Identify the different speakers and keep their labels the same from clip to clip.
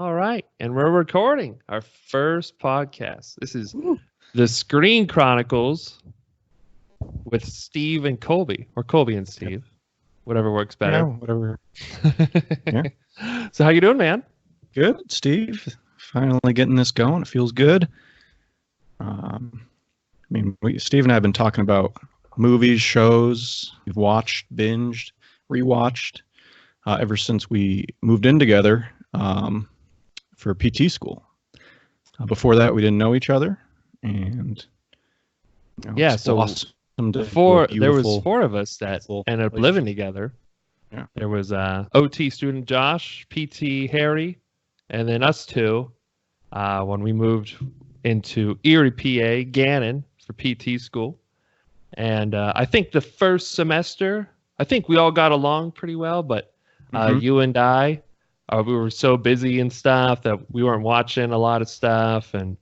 Speaker 1: All right, and we're recording our first podcast. This is
Speaker 2: Woo.
Speaker 1: the Screen Chronicles with Steve and Colby, or Colby and
Speaker 2: Yep.
Speaker 1: Steve, whatever works
Speaker 2: Yeah,
Speaker 1: better.
Speaker 2: whatever. Yeah.
Speaker 1: So how you doing, man?
Speaker 2: Good, Steve. Finally getting this going. It feels good. Steve and I have been talking about movies, shows we've watched, binged, rewatched ever since we moved in together for PT school. Before that, we didn't know each other, and
Speaker 1: Yeah,
Speaker 2: it's
Speaker 1: so
Speaker 2: blossomed into a
Speaker 1: there was
Speaker 2: beautiful,
Speaker 1: four of us that
Speaker 2: beautiful
Speaker 1: ended up living
Speaker 2: relationship.
Speaker 1: together.
Speaker 2: Yeah.
Speaker 1: There was OT student Josh, PT Harry, and then us two when we moved into Erie, PA, Gannon for PT school. And I think the first semester, I think we all got along pretty well, but
Speaker 2: Mhm.
Speaker 1: you and I, we were so busy and stuff that we weren't watching a lot of stuff. And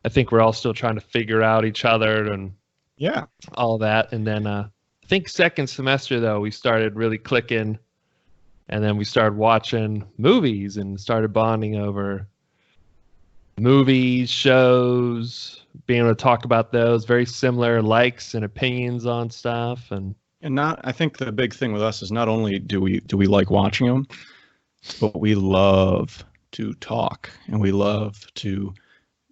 Speaker 1: I think we're all still trying to figure out each other and
Speaker 2: Yeah.
Speaker 1: all that. And then I think second semester, though, we started really clicking. And then we started watching movies and started bonding over movies, shows, being able to talk about those, very similar likes and opinions on stuff. And
Speaker 2: I think the big thing with us is not only do we like watching them, but we love to talk and we love to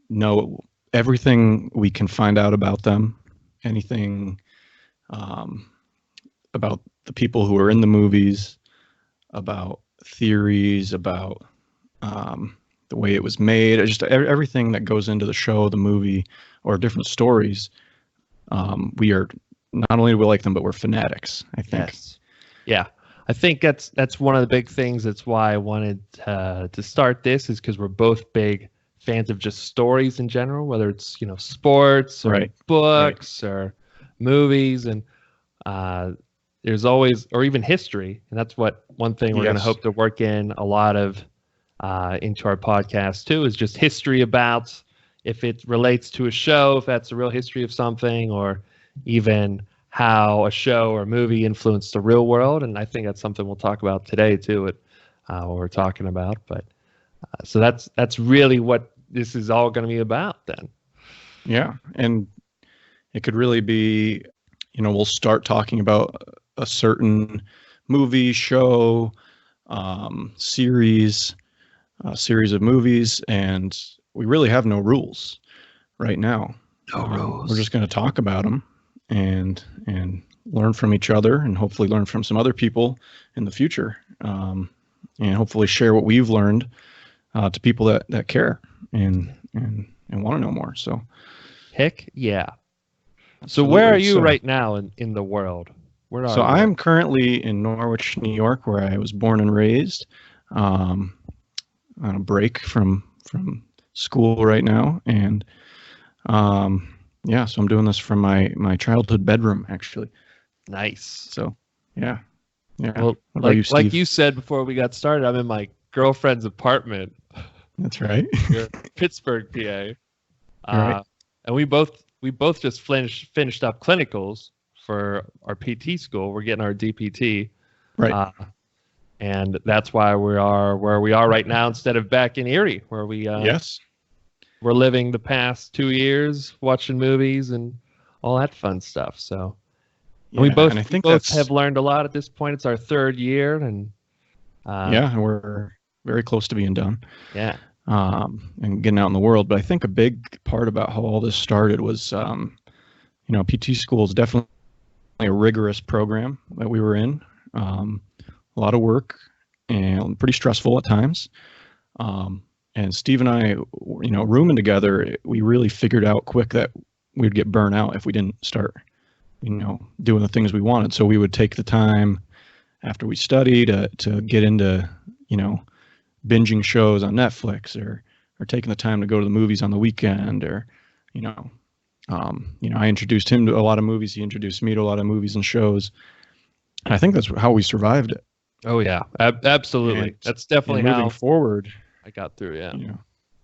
Speaker 2: know everything we can find out about them, anything about the people who are in the movies, about theories, about the way it was made, just everything that goes into the show, the movie, or different stories. We are not only do we like them, but we're fanatics, I think.
Speaker 1: yes, yeah, I think that's one of the big things. That's why I wanted to start this, is because we're both big fans of just stories in general, whether it's sports or
Speaker 2: Right.
Speaker 1: books or movies, and there's always, or even history, and that's what one thing we're going to
Speaker 2: Yes.
Speaker 1: hope to work in a lot of into our podcast too, is just history about, if it relates to a show, if that's a real history of something, or even how a show or movie influenced the real world. And I think that's something we'll talk about today too, what we're talking about. But so that's really what this is all going to be about then.
Speaker 2: Yeah. And it could really be, we'll start talking about a certain movie, show, series of movies, and we really have no rules right now.
Speaker 1: No rules.
Speaker 2: We're just going to talk about them and learn from each other, and hopefully learn from some other people in the future, and hopefully share what we've learned to people that care and want to know more. So
Speaker 1: Heck yeah. So
Speaker 2: absolutely.
Speaker 1: where are you
Speaker 2: So,
Speaker 1: right now in the world? Where are
Speaker 2: so
Speaker 1: you?
Speaker 2: I'm currently in Norwich, New York, where I was born and raised. On a break from school right now, and yeah, so I'm doing this from my childhood bedroom, actually.
Speaker 1: Nice.
Speaker 2: So yeah.
Speaker 1: Well,
Speaker 2: What about you, Steve?
Speaker 1: like you said before we got started, I'm in my girlfriend's apartment
Speaker 2: That's right.
Speaker 1: here in Pittsburgh, PA.
Speaker 2: Right.
Speaker 1: And we both just finished up clinicals for our PT school. We're getting our DPT.
Speaker 2: Right.
Speaker 1: And that's why we are where we are right now, instead of back in Erie, where
Speaker 2: Yes.
Speaker 1: we're living the past 2 years, watching movies and all that fun stuff. So and
Speaker 2: Yeah, and I
Speaker 1: we
Speaker 2: think
Speaker 1: both
Speaker 2: that's
Speaker 1: have learned a lot at this point. It's our third year, and
Speaker 2: yeah, and we're very close to being done.
Speaker 1: yeah,
Speaker 2: And getting out in the world. But I think a big part about how all this started was, PT school is definitely a rigorous program that we were in. A lot of work and pretty stressful at times. And Steve and I, rooming together, we really figured out quick that we'd get burnt out if we didn't start, doing the things we wanted. So we would take the time after we studied to get into, binging shows on Netflix, or taking the time to go to the movies on the weekend, or, I introduced him to a lot of movies. He introduced me to a lot of movies and shows. And I think that's how we survived it.
Speaker 1: oh yeah, absolutely.
Speaker 2: And-
Speaker 1: That's definitely
Speaker 2: And moving
Speaker 1: how
Speaker 2: forward,
Speaker 1: I got through. Yeah,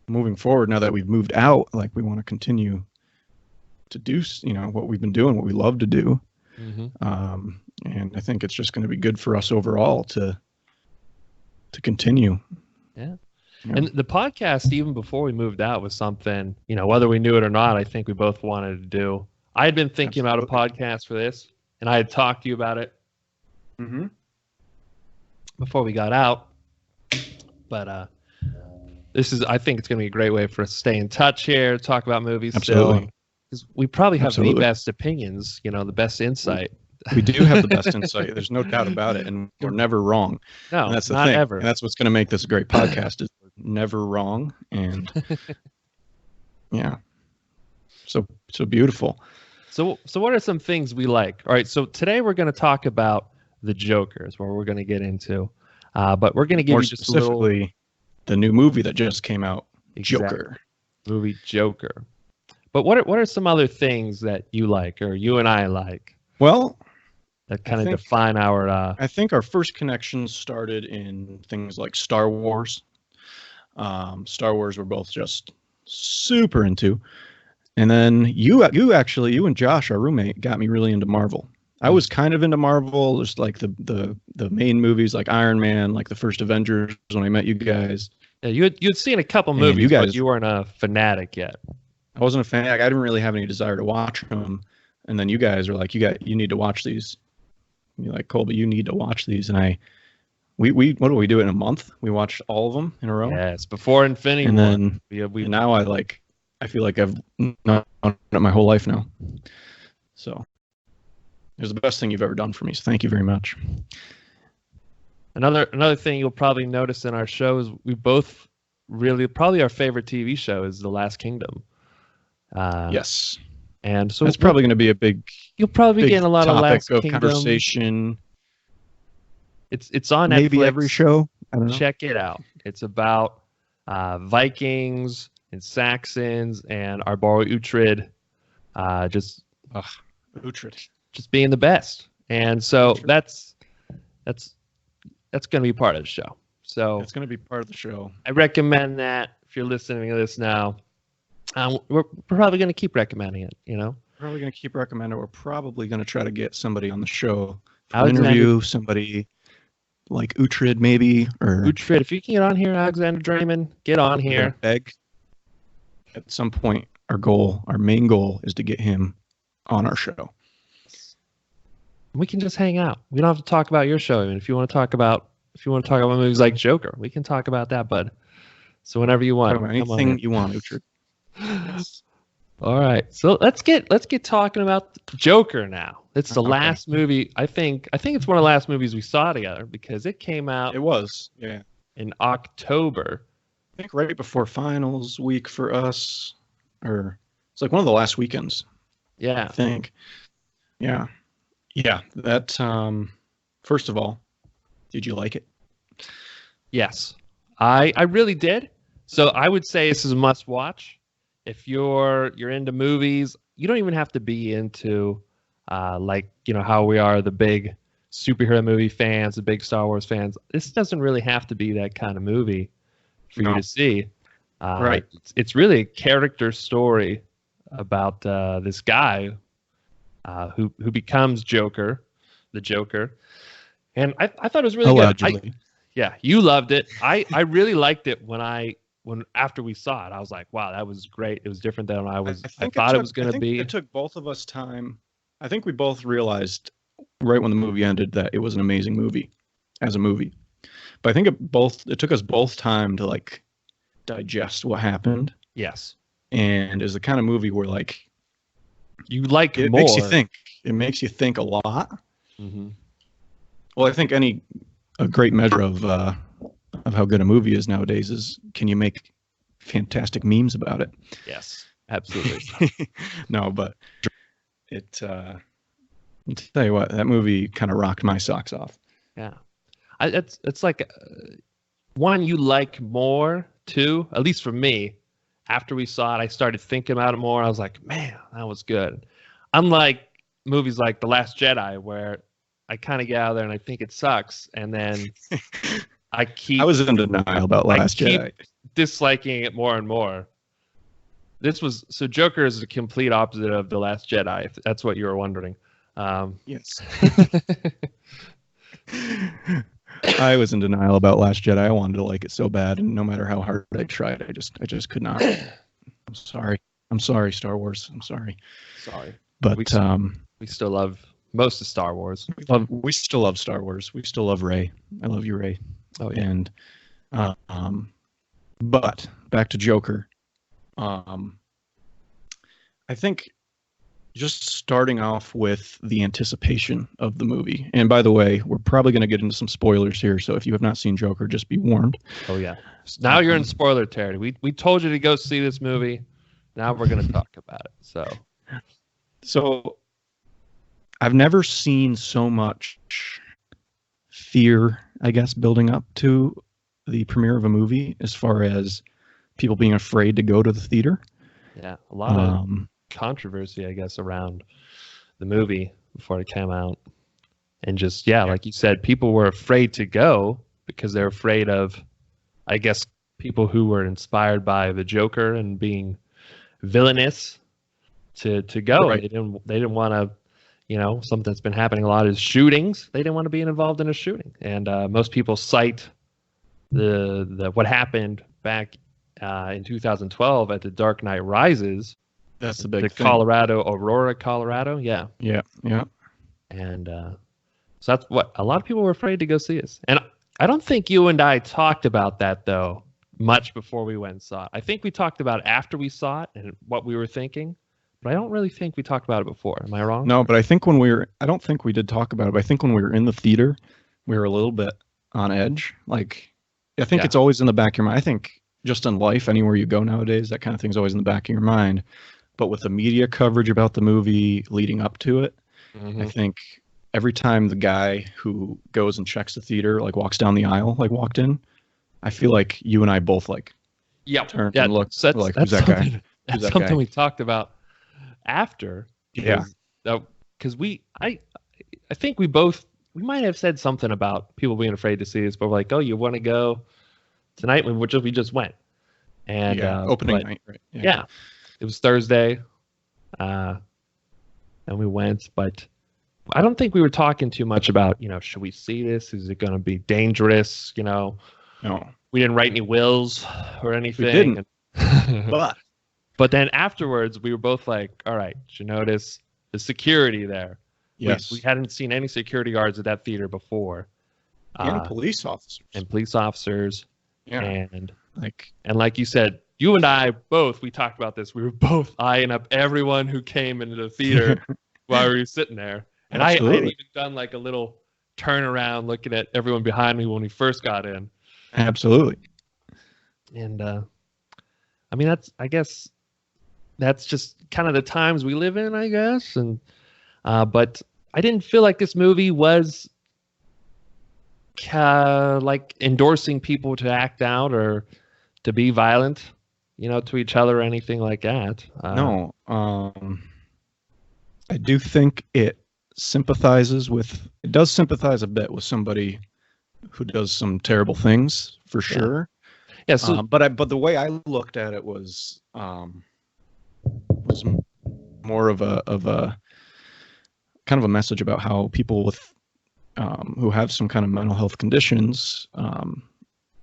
Speaker 2: moving forward, now that we've moved out, like, we want to continue to do, what we've been doing, what we love to do.
Speaker 1: hmm
Speaker 2: And I think it's just going to be good for us overall to continue.
Speaker 1: Yeah. And the podcast, even before we moved out, was something, whether we knew it or not, I think we both wanted to do. I had been thinking about a podcast for this, and I had talked to you about it before we got out. But I think it's going to be a great way for us to stay in touch here, talk about movies.
Speaker 2: Absolutely.
Speaker 1: Because we probably have the best opinions, the best insight.
Speaker 2: We do have the best insight. There's no doubt about it, and we're never wrong.
Speaker 1: No,
Speaker 2: and that's the
Speaker 1: not
Speaker 2: thing.
Speaker 1: ever.
Speaker 2: And that's what's going to make this a great podcast. Is we're never wrong, and yeah, so beautiful.
Speaker 1: So what are some things we like? All right, so today we're going to talk about the Joker, is what we're going to get into. But we're going to give
Speaker 2: More
Speaker 1: you just
Speaker 2: specifically the new movie that just came out, Joker.
Speaker 1: Movie Joker. But what are some other things that you like, or you and I like?
Speaker 2: Well,
Speaker 1: that kind of define our.
Speaker 2: I think our first connection started in things like Star Wars. Star Wars we're both just super into, and then you and Josh, our roommate, got me really into Marvel. I was kind of into Marvel, just like the main movies, like Iron Man, like the first Avengers when I met you guys.
Speaker 1: Yeah, you'd seen a couple movies, but you weren't a fanatic yet.
Speaker 2: I wasn't a fanatic. I didn't really have any desire to watch them. And then you guys were like, you need to watch these. You're like, Colby, you need to watch these. And we what do we do in a month? We watched all of them in a row.
Speaker 1: Yes, before Infinity
Speaker 2: War.
Speaker 1: And
Speaker 2: then and now I feel like I've known it my whole life now. So it was the best thing you've ever done for me. So thank you very much.
Speaker 1: Another thing you'll probably notice in our show is we both probably our favorite TV show is The Last Kingdom.
Speaker 2: Yes.
Speaker 1: And so
Speaker 2: that's probably going to be a big.
Speaker 1: You'll probably be getting a lot of Last Kingdom
Speaker 2: conversation.
Speaker 1: It's on
Speaker 2: maybe
Speaker 1: Netflix.
Speaker 2: Every show. I don't know.
Speaker 1: Check it out. It's about Vikings and Saxons and our boy Uhtred,
Speaker 2: Uhtred,
Speaker 1: just being the best. And so
Speaker 2: Uhtred.
Speaker 1: that's going to be part of the show. So
Speaker 2: it's going to be part of the show.
Speaker 1: I recommend that if you're listening to this now. We're probably going to keep recommending it,
Speaker 2: We're probably going to keep recommending it. We're probably going to try to get somebody on the show for an interview, somebody like Uhtred maybe. Or
Speaker 1: Uhtred, if you can get on here, Alexander Draymond, get on here.
Speaker 2: Beg. At some point, our main goal is to get him on our show.
Speaker 1: We can just hang out. We don't have to talk about your show. Even if you want to talk about movies like Joker, we can talk about that, bud. So whenever you want,
Speaker 2: anything you want, Uhtred.
Speaker 1: Yes. All right, so let's get talking about Joker now. It's the last movie. I think it's one of the last movies we saw together because it came out.
Speaker 2: It was,
Speaker 1: in October.
Speaker 2: I think right before finals week for us, or it's like one of the last weekends.
Speaker 1: Yeah,
Speaker 2: I think. Yeah. That. First of all, did you like it?
Speaker 1: Yes, I really did. So I would say this is a must watch. If you're into movies, you don't even have to be into how we are, the big superhero movie fans, the big Star Wars fans. This doesn't really have to be that kind of movie for you to see.
Speaker 2: Right.
Speaker 1: It's really a character story about this guy who becomes the Joker. And I thought it was really
Speaker 2: Allegedly.
Speaker 1: good. You loved it. I really liked it when after we saw it. I was like, wow, that was great. It was different than I thought it was going to be.
Speaker 2: It took both of us time. I think we both realized right when the movie ended that it was an amazing movie as a movie. But I think it took us both time to digest what happened.
Speaker 1: Yes.
Speaker 2: And is the kind of movie where
Speaker 1: you like
Speaker 2: it
Speaker 1: more.
Speaker 2: Makes you think. It makes you think a lot.
Speaker 1: Mm-hmm.
Speaker 2: Well, I think a great measure of how good a movie is nowadays is can you make fantastic memes about it?
Speaker 1: Yes, absolutely.
Speaker 2: No, but I'll tell you what, that movie kind of rocked my socks off.
Speaker 1: Yeah, it's like one you like more too. At least for me, after we saw it, I started thinking about it more. I was like, man, that was good. Unlike movies like The Last Jedi, where I kind of get out of there and I think it sucks, and then I was
Speaker 2: in denial about Last Jedi,
Speaker 1: disliking it more and more. Joker is the complete opposite of The Last Jedi, if that's what you were wondering.
Speaker 2: Yes. I was in denial about Last Jedi. I wanted to like it so bad, and no matter how hard I tried, I just could not. I'm sorry. I'm sorry, Star Wars. I'm sorry.
Speaker 1: Sorry.
Speaker 2: But
Speaker 1: we still love most of Star Wars.
Speaker 2: We still love Star Wars. We still love Rey. I love you, Rey.
Speaker 1: Oh yeah.
Speaker 2: And but back to Joker. I think just starting off with the anticipation of the movie. And by the way, we're probably going to get into some spoilers here. So if you have not seen Joker, just be warned.
Speaker 1: Oh yeah. Now you're in spoiler territory. We told you to go see this movie. Now we're going to talk about it.
Speaker 2: So I've never seen so much fear, I guess, building up to the premiere of a movie as far as people being afraid to go to the theater.
Speaker 1: Yeah, a lot of controversy, I guess, around the movie before it came out. And just, like you said, people were afraid to go because they're afraid of, I guess, people who were inspired by the Joker and being villainous to go.
Speaker 2: Right.
Speaker 1: They didn't want to, something that's been happening a lot is shootings. They didn't want to be involved in a shooting. And most people cite the what happened back in 2012 at the Dark Knight Rises.
Speaker 2: That's the big thing.
Speaker 1: Aurora, Colorado. Yeah.
Speaker 2: Yeah.
Speaker 1: And so that's what a lot of people were afraid to go see us. And I don't think you and I talked about that, though, much before we went and saw it. I think we talked about it after we saw it and what we were thinking. But I don't really think we talked about it before. Am I wrong?
Speaker 2: No, but I think I don't think we did talk about it, but I think when we were in the theater, we were a little bit on edge. Like, I think it's always in the back of your mind. I think just in life, anywhere you go nowadays, that kind of thing's always in the back of your mind. But with the media coverage about the movie leading up to it, I think every time the guy who goes and checks the theater, like walks down the aisle, like walked in, I feel like you and I both turned and looked like, who's that guy?
Speaker 1: That's something we talked about after.
Speaker 2: Because
Speaker 1: I think we might have said something about people being afraid to see this, but we're like, oh, you want to go tonight? We just went. And
Speaker 2: opening night, right?
Speaker 1: Yeah. It was Thursday, and we went, but I don't think we were talking too much about, should we see this? Is it going to be dangerous?
Speaker 2: No.
Speaker 1: We didn't write any wills or anything.
Speaker 2: We didn't.
Speaker 1: But then afterwards, we were both like, all right, did you notice the security there?
Speaker 2: Yes.
Speaker 1: We hadn't seen any security guards at that theater before.
Speaker 2: And police officers. Yeah.
Speaker 1: And like you said, you and I both, we talked about this. We were both eyeing up everyone who came into the theater while we were sitting there. And I had even done like a little turnaround looking at everyone behind me when we first got in.
Speaker 2: Absolutely.
Speaker 1: And I guess that's just kind of the times we live in, I guess. And but I didn't feel like this movie was like endorsing people to act out or to be violent, to each other or anything like that.
Speaker 2: No. I do think it does sympathize a bit with somebody who does some terrible things, for sure.
Speaker 1: Yeah. So,
Speaker 2: but the way I looked at it was more of a kind of a message about how people with who have some kind of mental health conditions,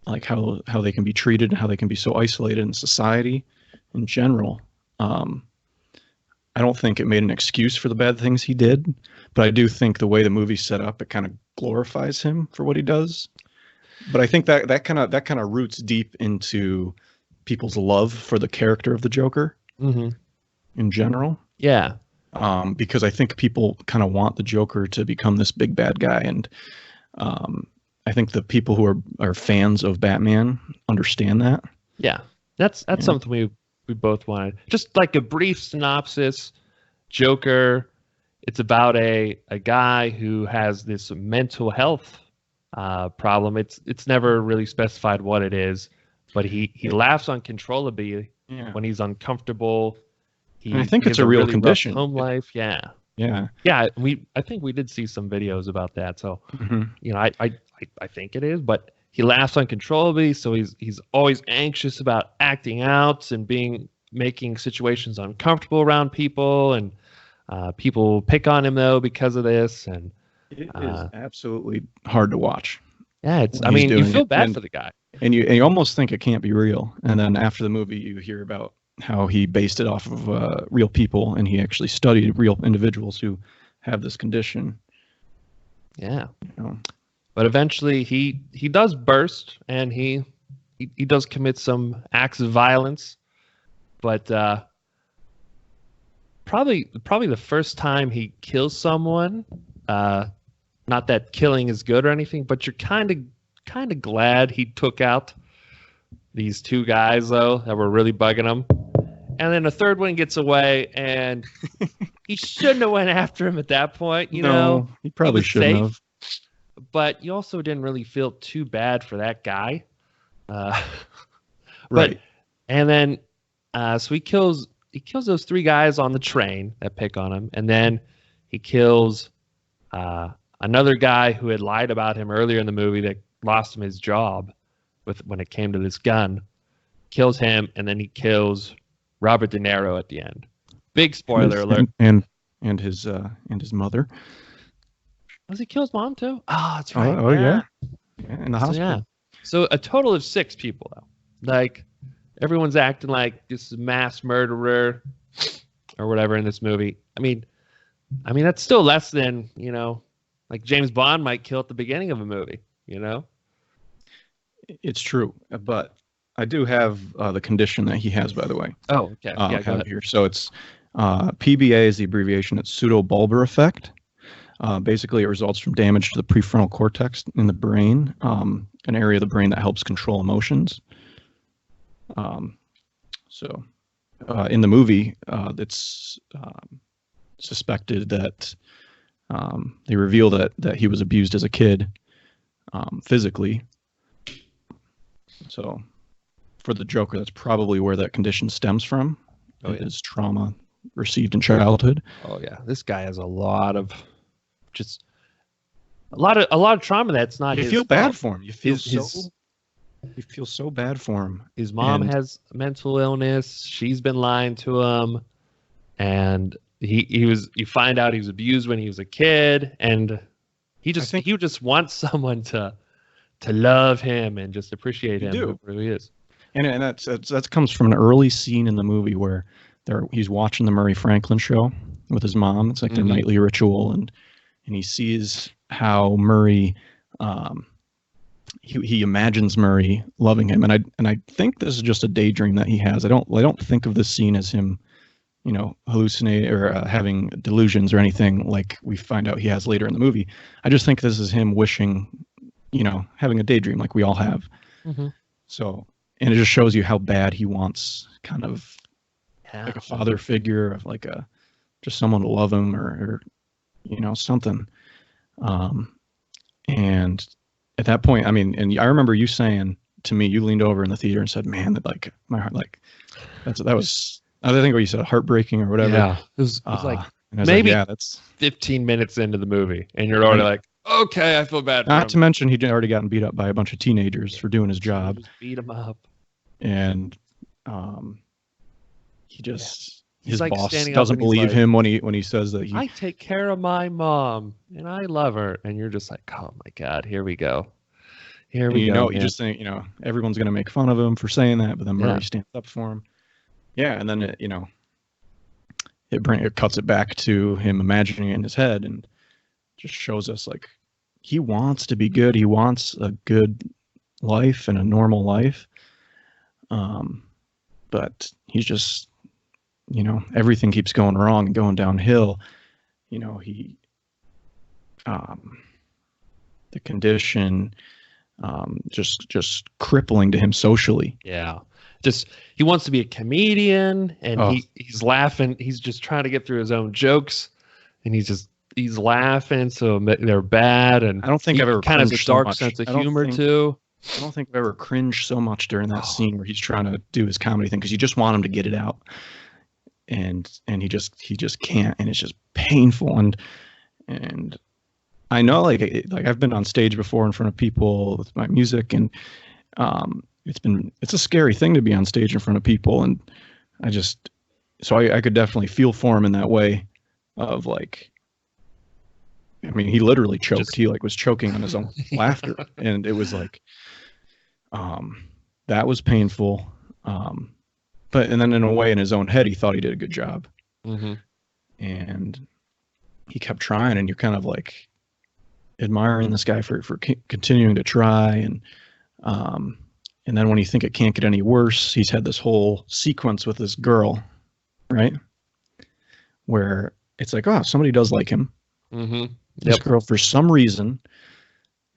Speaker 2: like how they can be treated and how they can be so isolated in society in general. I don't think it made an excuse for the bad things he did, but I do think the way the movie's set up, it kind of glorifies him for what he does. But I think that kind of roots deep into people's love for the character of the Joker in general.
Speaker 1: Yeah.
Speaker 2: Because I think people kind of want the Joker to become this big bad guy, and I think the people who are fans of Batman understand that.
Speaker 1: Yeah, that's something we both wanted. Just like a brief synopsis. Joker, it's about a guy who has this mental health problem. It's never really specified what it is, but he laughs uncontrollably when he's uncomfortable.
Speaker 2: I think it's a real condition.
Speaker 1: Home life, yeah. I think we did see some videos about that. So, I think it is, but he laughs uncontrollably. So he's always anxious about acting out and making situations uncomfortable around people, and people pick on him though because of this. And
Speaker 2: it is absolutely hard to watch.
Speaker 1: Yeah, it's. I
Speaker 2: when he's
Speaker 1: mean, you
Speaker 2: doing
Speaker 1: feel
Speaker 2: it.
Speaker 1: bad for the guy.
Speaker 2: And you almost think it can't be real. And then after the movie, you hear about how he based it off of real people, and he actually studied real individuals who have this condition.
Speaker 1: Yeah.
Speaker 2: You know.
Speaker 1: But eventually he does burst, and he does commit some acts of violence. But probably the first time he kills someone, not that killing is good or anything, but you're kind of glad he took out these two guys though that were really bugging him. And then a third one gets away, and he shouldn't have went after him at that point. You know,
Speaker 2: he probably shouldn't have.
Speaker 1: But you also didn't really feel too bad for that guy.
Speaker 2: Right.
Speaker 1: But and then so he kills those three guys on the train that pick on him, and then he kills another guy who had lied about him earlier in the movie that lost him his job when it came to this gun. Kills him, and then he kills Robert De Niro at the end. Big spoiler alert.
Speaker 2: And his mother.
Speaker 1: Does he kill his mom too? Oh, that's right.
Speaker 2: Oh yeah. In the hospital.
Speaker 1: Yeah. So a total of 6 people though. Like everyone's acting like this is a mass murderer or whatever in this movie. I mean that's still less than, like James Bond might kill at the beginning of a movie, It's
Speaker 2: true, but I do have the condition that he has, by the way.
Speaker 1: Oh, okay.
Speaker 2: I have it here. So it's PBA is the abbreviation. It's pseudobulbar effect. Basically, it results from damage to the prefrontal cortex in the brain, an area of the brain that helps control emotions. So in the movie, it's suspected that they reveal that he was abused as a kid physically. So for the Joker, that's probably where that condition stems from. Oh, yeah. His trauma received in childhood.
Speaker 1: Oh yeah, this guy has a lot of trauma that's not.
Speaker 2: You feel bad for him. You feel so bad for him.
Speaker 1: His mom has mental illness. She's been lying to him, and you find out he was abused when he was a kid, and he just wants someone to love him and just appreciate him for who he is.
Speaker 2: And that comes from an early scene in the movie where he's watching the Murray Franklin show with his mom. It's like their nightly ritual, and he sees how Murray he imagines Murray loving him, and I think this is just a daydream that he has. I don't think of this scene as him, hallucinate or having delusions or anything like we find out he has later in the movie. I just think this is him wishing, having a daydream like we all have. Mm-hmm. So, and it just shows you how bad he wants kind of like a father figure, of like just someone to love him or something. And at that point, and I remember you saying to me, you leaned over in the theater and said, "Man, that like my heart, like that was." I think what you said, heartbreaking or whatever.
Speaker 1: Yeah, it was like maybe that's 15 minutes into the movie, and you're already like, "Okay, I feel bad."
Speaker 2: Not to mention, he'd already gotten beat up by a bunch of teenagers for doing his job.
Speaker 1: Beat him up,
Speaker 2: and he just. His
Speaker 1: like
Speaker 2: boss doesn't believe him when he says that
Speaker 1: I take care of my mom and I love her, and you're just like, oh my god, here we go. You
Speaker 2: just think everyone's gonna make fun of him for saying that, but then Murray stands up for him. Yeah, and then it cuts it back to him imagining it in his head, and just shows us like he wants to be good. He wants a good life and a normal life, but he's just. Everything keeps going wrong and going downhill. The condition, just crippling to him socially.
Speaker 1: Yeah. Just, he wants to be a comedian, and he's laughing. He's just trying to get through his own jokes, and he's laughing. So they're bad. And
Speaker 2: I don't think I've ever
Speaker 1: kind of a dark sense of humor too.
Speaker 2: I don't think I've ever cringed so much during that scene where he's trying to do his comedy thing, because you just want him to get it out. And he just can't, and it's just painful, and I know like I've been on stage before in front of people with my music, and it's a scary thing to be on stage in front of people, and I could definitely feel for him in that way of like I mean, he literally choked.
Speaker 1: Just-
Speaker 2: He like was choking on his own laughter, and it was like, that was painful. But and then in a way, in his own head, he thought he did a good job, and he kept trying. And you're kind of like admiring this guy for continuing to try, and then when you think it can't get any worse, he's had this whole sequence with this girl, right? Where it's like, oh, somebody does like him. This girl, for some reason,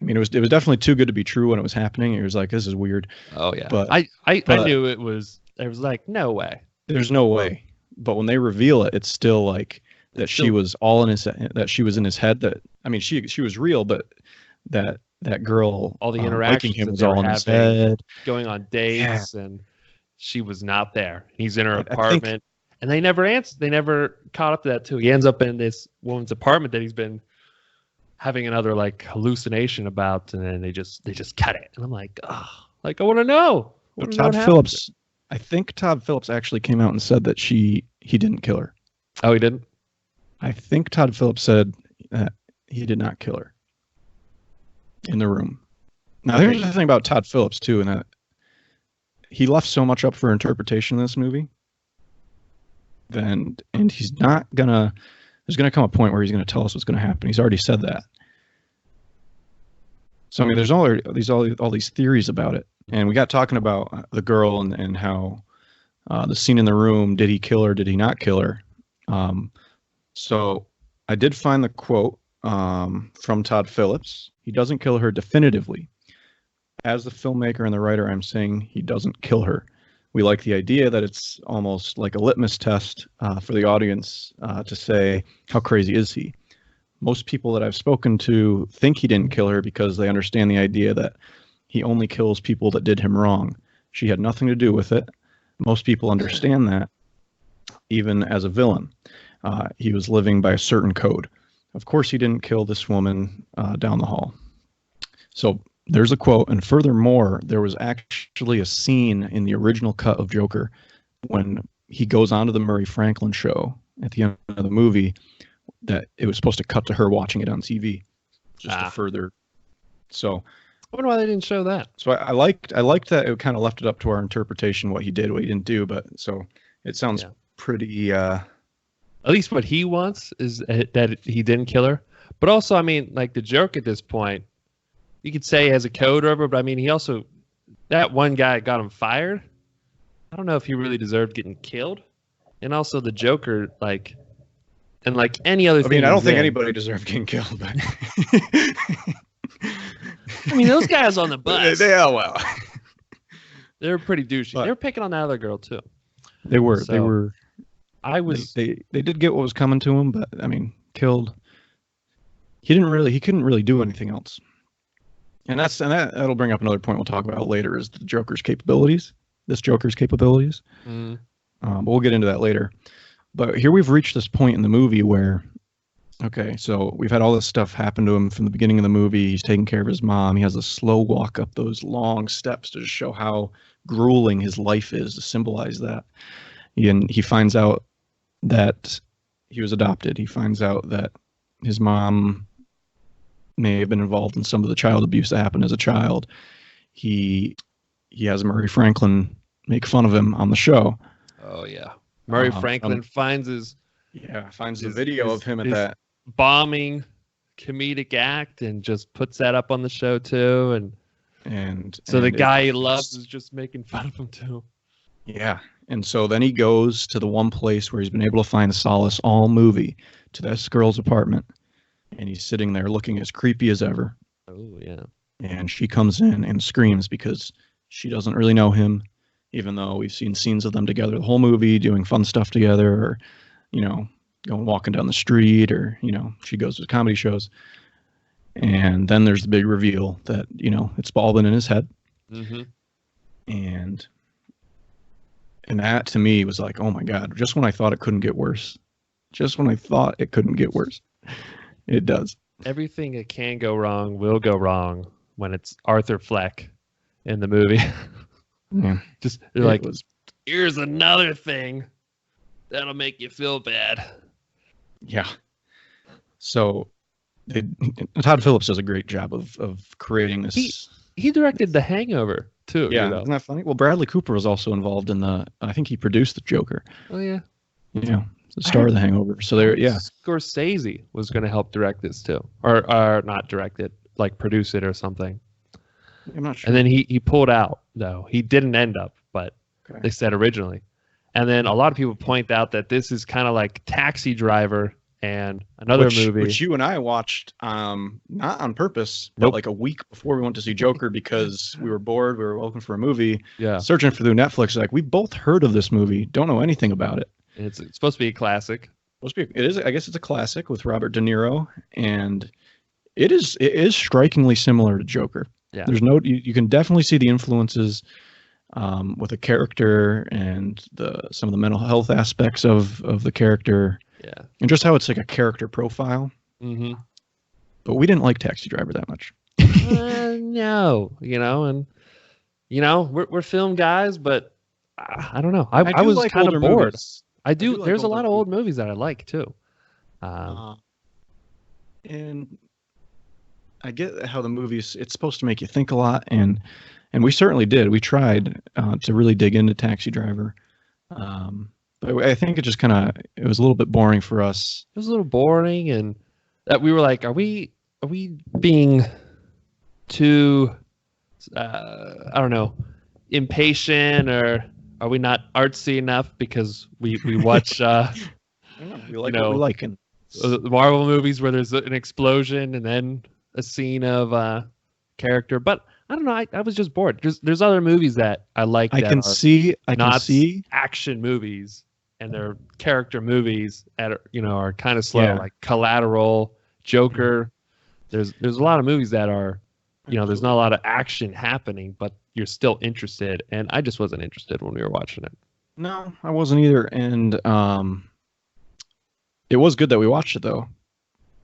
Speaker 2: I mean, it was definitely too good to be true when it was happening. It was like, this is weird.
Speaker 1: Oh yeah,
Speaker 2: but
Speaker 1: I knew it was. There was like no way.
Speaker 2: There's no way. But when they reveal it, it's still like that she was all in his, that she was in his head. That, I mean, she was real, but that girl,
Speaker 1: all the
Speaker 2: liking
Speaker 1: interactions
Speaker 2: him was
Speaker 1: that they
Speaker 2: all
Speaker 1: were
Speaker 2: in his
Speaker 1: having,
Speaker 2: head.
Speaker 1: going on dates, and she was not there. He's in her
Speaker 2: I
Speaker 1: apartment,
Speaker 2: think,
Speaker 1: and they never answered. They never caught up to that too. He ends up in this woman's apartment that he's been having another like hallucination about, and then they just cut it. And I'm like, oh, like I want to know.
Speaker 2: Todd Phillips. I think Todd Phillips actually came out and said that he didn't kill her.
Speaker 1: Oh, he didn't?
Speaker 2: I think Todd Phillips said that he did not kill her in the room. Now, here's the thing about Todd Phillips, too, and that he left so much up for interpretation in this movie. And he's not going to... There's going to come a point where he's going to tell us what's going to happen. He's already said that. So, I mean, there's all these theories about it. And we got talking about the girl and how the scene in the room, did he kill her, did he not kill her? So I did find the quote from Todd Phillips. He doesn't kill her definitively. As the filmmaker and the writer, I'm saying he doesn't kill her. We like the idea that it's almost like a litmus test for the audience to say, how crazy is he? Most people that I've spoken to think he didn't kill her because they understand the idea that he only kills people that did him wrong. She had nothing to do with it. Most people understand that, even as a villain. He was living by a certain code. Of course, he didn't kill this woman down the hall. So there's a quote. And furthermore, there was actually a scene in the original cut of Joker when he goes onto the Murray Franklin show at the end of the movie that it was supposed to cut to her watching it on TV. Just to further. So
Speaker 1: I wonder why they didn't show that.
Speaker 2: So I liked that it kind of left it up to our interpretation what he did, what he didn't do. But so it sounds pretty. At
Speaker 1: least what he wants is that he didn't kill her. But also, I mean, like the joke at this point, you could say he has a code over, but I mean, he also, that one guy got him fired. I don't know if he really deserved getting killed. And also the Joker, like, and like any other thing.
Speaker 2: I mean, I don't think anybody deserved getting killed, but.
Speaker 1: I mean, those guys on the bus.
Speaker 2: Well.
Speaker 1: They were pretty douchey.
Speaker 2: But
Speaker 1: they were picking on that other girl too.
Speaker 2: They were.
Speaker 1: So,
Speaker 2: they were.
Speaker 1: I was.
Speaker 2: They did get what was coming to him, but I mean, killed. He couldn't really do anything else. And that'll bring up another point we'll talk about later is the Joker's capabilities. This Joker's capabilities. But we'll get into that later. But here we've reached this point in the movie where. Okay, so we've had all this stuff happen to him from the beginning of the movie. He's taking care of his mom. He has a slow walk up those long steps to show how grueling his life is, to symbolize that. And he finds out that he was adopted. He finds out that his mom may have been involved in some of the child abuse that happened as a child. He has Murray Franklin make fun of him on the show.
Speaker 1: Oh, yeah. Murray Franklin finds
Speaker 2: the video of him at that
Speaker 1: bombing comedic act and just puts that up on the show too, and so the guy he loves is just making fun of him too.
Speaker 2: Yeah, and so then he goes to the one place where he's been able to find solace all movie, to this girl's apartment, and he's sitting there looking as creepy as ever.
Speaker 1: Oh yeah.
Speaker 2: And she comes in and screams because she doesn't really know him, even though we've seen scenes of them together the whole movie doing fun stuff together, or going walking down the street, or she goes to comedy shows. And then there's the big reveal that it's all been in his head. And that to me was like, oh my god, just when I thought it couldn't get worse, it does.
Speaker 1: Everything that can go wrong will go wrong when it's Arthur Fleck in the movie.
Speaker 2: Yeah.
Speaker 1: Just like, here's another thing that'll make you feel bad.
Speaker 2: Yeah. So Todd Phillips does a great job of creating this.
Speaker 1: He directed The Hangover too.
Speaker 2: Yeah,
Speaker 1: you know?
Speaker 2: isn't that funny? Well, Bradley Cooper was also involved in I think he produced the Joker.
Speaker 1: Oh yeah.
Speaker 2: Yeah, the star of The Hangover. So
Speaker 1: Scorsese was going to help direct this too, or not direct it, like produce it or something.
Speaker 2: I'm not sure.
Speaker 1: And then he pulled out though. He didn't end up, but
Speaker 2: Okay.
Speaker 1: they said originally. And then a lot of people point out that this is kind of like Taxi Driver and another movie,
Speaker 2: which you and I watched, not on purpose, but like a week before we went to see Joker because we were bored. We were looking for a movie.
Speaker 1: Yeah.
Speaker 2: Searching through Netflix, like we both heard of this movie, don't know anything about it.
Speaker 1: It's supposed to be a classic.
Speaker 2: It is. I guess it's a classic with Robert De Niro, and it is strikingly similar to Joker.
Speaker 1: Yeah.
Speaker 2: There's you can definitely see the influences with the character and some of the mental health aspects of the character.
Speaker 1: Yeah.
Speaker 2: And just how it's like a character profile.
Speaker 1: Mm-hmm.
Speaker 2: But we didn't like Taxi Driver that much.
Speaker 1: No, and we're film guys, but I don't know. I was
Speaker 2: like
Speaker 1: kind of bored.
Speaker 2: Movies.
Speaker 1: I do. There's a lot of old
Speaker 2: movies
Speaker 1: movies that I like too.
Speaker 2: And I get how the movies, it's supposed to make you think a lot, and we certainly did. We tried to really dig into Taxi Driver. But I think it was a little bit boring for us.
Speaker 1: It was a little boring, and that we were like, are we being too I don't know, impatient, or are we not artsy enough because we watch
Speaker 2: I don't know. We like what we like.
Speaker 1: The Marvel movies where there's an explosion and then a scene of character, but I don't know. I was just bored. There's other movies that I like.
Speaker 2: I can see
Speaker 1: action movies, and they're character movies that are kind of slow, like Collateral, Joker. There's a lot of movies that are, there's not a lot of action happening, but you're still interested. And I just wasn't interested when we were watching it.
Speaker 2: No, I wasn't either. And it was good that we watched it though.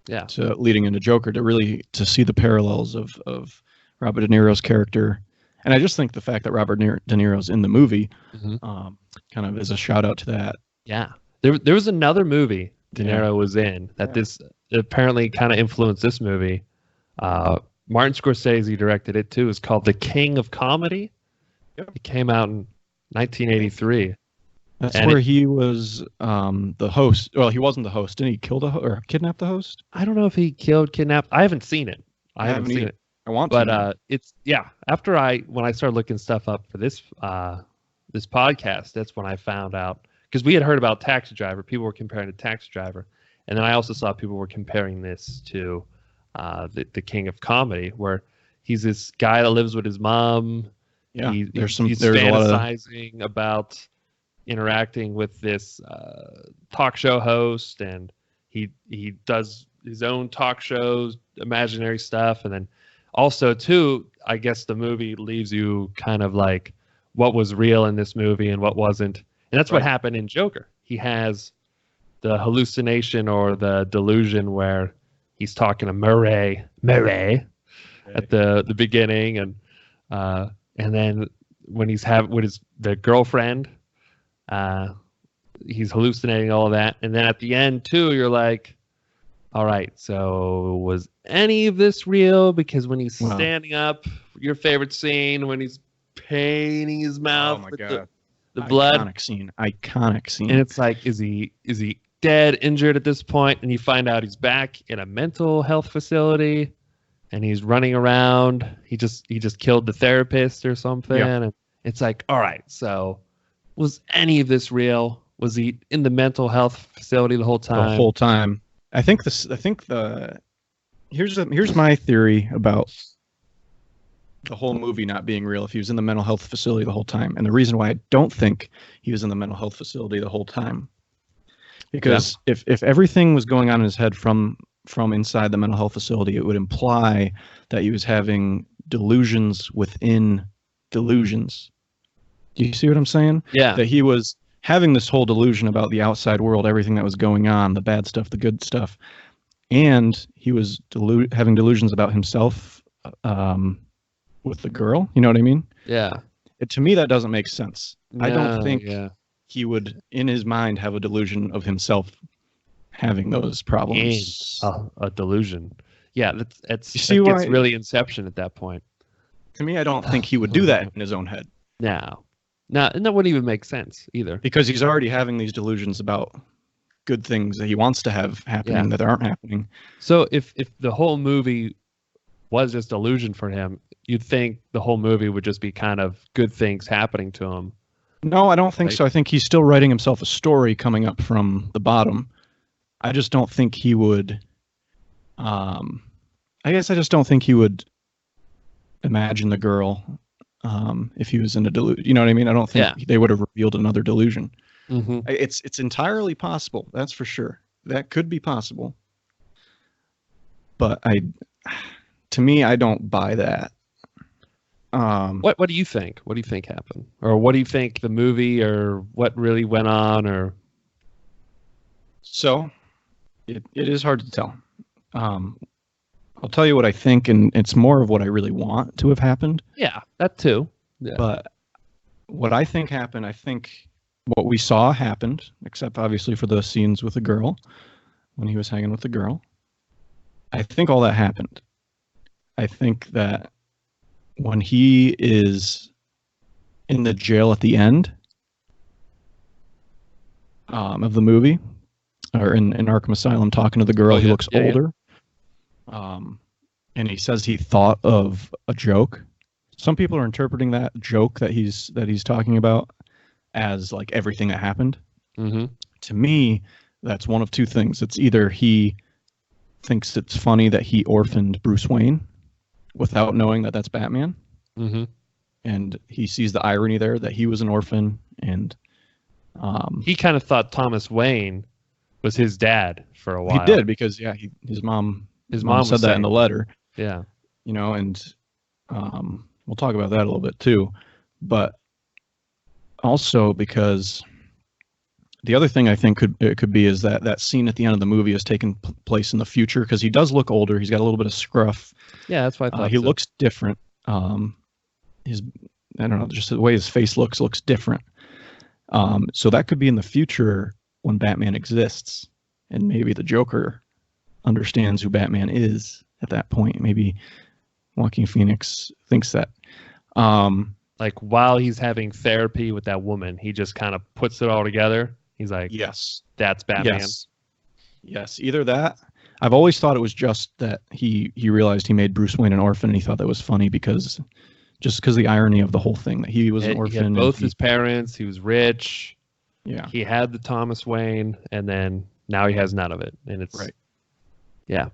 Speaker 1: Yeah.
Speaker 2: Leading into Joker to see the parallels of Robert De Niro's character. And I just think the fact that Robert De Niro's in the movie kind of is a shout out to that.
Speaker 1: Yeah. There was another movie De Niro was in that this apparently kind of influenced this movie. Martin Scorsese directed it too. It's called The King of Comedy. Yep. It came out in 1983.
Speaker 2: That's where he was the host. Well, he wasn't the host. Didn't he kill or kidnap the host?
Speaker 1: I don't know if he kidnapped. I haven't seen it. I haven't seen it.
Speaker 2: I want to.
Speaker 1: But it's after when I started looking stuff up for this this podcast, that's when I found out, because we had heard about Taxi Driver. People were comparing to Taxi Driver, and then I also saw people were comparing this to the King of Comedy, where he's this guy that lives with his mom.
Speaker 2: Yeah,
Speaker 1: he's
Speaker 2: fantasizing
Speaker 1: about interacting with this talk show host, and he does his own talk shows, imaginary stuff, and then also too, I guess the movie leaves you kind of like what was real in this movie and what wasn't, and that's what happened in Joker. He has the hallucination or the delusion where he's talking to Murray at the beginning, and then when he's with the girlfriend, he's hallucinating all of that, and then at the end too, you're like, all right, so was any of this real? Because when he's standing up, your favorite scene when he's painting his mouth with the blood,
Speaker 2: iconic scene,
Speaker 1: and it's like, is he dead, injured at this point? And you find out he's back in a mental health facility, and he's running around. He just killed the therapist or something, and it's like, all right, so was any of this real? Was he in the mental health facility the whole time?
Speaker 2: The whole time. Here's my theory about the whole movie not being real if he was in the mental health facility the whole time. And the reason why I don't think he was in the mental health facility the whole time, because if everything was going on in his head from inside the mental health facility, it would imply that he was having delusions within delusions. Do you see what I'm saying?
Speaker 1: Yeah.
Speaker 2: That he was having this whole delusion about the outside world, everything that was going on, the bad stuff, the good stuff. And he was having delusions about himself with the girl. You know what I mean?
Speaker 1: Yeah.
Speaker 2: To me, that doesn't make sense.
Speaker 1: No,
Speaker 2: I don't think he would, in his mind, have a delusion of himself having those problems.
Speaker 1: A delusion. Yeah,
Speaker 2: You see
Speaker 1: it
Speaker 2: why?
Speaker 1: gets really Inception at that point.
Speaker 2: To me, I don't think he would do that in his own head.
Speaker 1: No, and that wouldn't even make sense either.
Speaker 2: Because he's already having these delusions about good things that he wants to have happening that aren't happening.
Speaker 1: So if the whole movie was just illusion for him, you'd think the whole movie would just be kind of good things happening to him.
Speaker 2: No, I don't think so. I think he's still writing himself a story coming up from the bottom. I just don't think he would. I guess I just don't think he would imagine the girl if he was in a delusion. You know what I mean? I don't think they would have revealed another delusion.
Speaker 1: Mm-hmm.
Speaker 2: It's entirely possible. That's for sure. That could be possible. But to me, I don't buy that.
Speaker 1: What do you think? What do you think happened? Or what do you think the movie, or what really went on? Or
Speaker 2: so it is hard to tell. I'll tell you what I think, and it's more of what I really want to have happened.
Speaker 1: Yeah, that too. Yeah.
Speaker 2: But what I think happened, I think what we saw happened, except obviously for the scenes with the girl, when he was hanging with the girl. I think all that happened. I think that when he is in the jail at the end of the movie, or in Arkham Asylum, talking to the girl, he looks older. And he says he thought of a joke. Some people are interpreting that joke that he's talking about as like everything that happened.
Speaker 1: Mm-hmm.
Speaker 2: To me, that's one of two things. It's either he thinks it's funny that he orphaned Bruce Wayne without knowing that that's Batman.
Speaker 1: Mm-hmm.
Speaker 2: And he sees the irony there that he was an orphan, and
Speaker 1: he kind of thought Thomas Wayne was his dad for a while.
Speaker 2: He did, because his mom said that in the letter.
Speaker 1: Yeah.
Speaker 2: You know, and we'll talk about that a little bit too. But also because the other thing I think could be is that scene at the end of the movie is taking place in the future, because he does look older. He's got a little bit of scruff.
Speaker 1: Yeah, that's what I thought.
Speaker 2: He looks different. I don't know, just the way his face looks different. So that could be in the future when Batman exists, and maybe the Joker understands who Batman is at that point. Maybe Joaquin Phoenix thinks that.
Speaker 1: Like while he's having therapy with that woman, he just kind of puts it all together. He's like,
Speaker 2: yes,
Speaker 1: that's Batman.
Speaker 2: Yes, either that. I've always thought it was just that he realized he made Bruce Wayne an orphan, and he thought that was funny because the irony of the whole thing, that he was an orphan.
Speaker 1: He had both his parents. He was rich.
Speaker 2: Yeah.
Speaker 1: He had the Thomas Wayne, and then now he has none of it. And it's
Speaker 2: right.
Speaker 1: Yeah.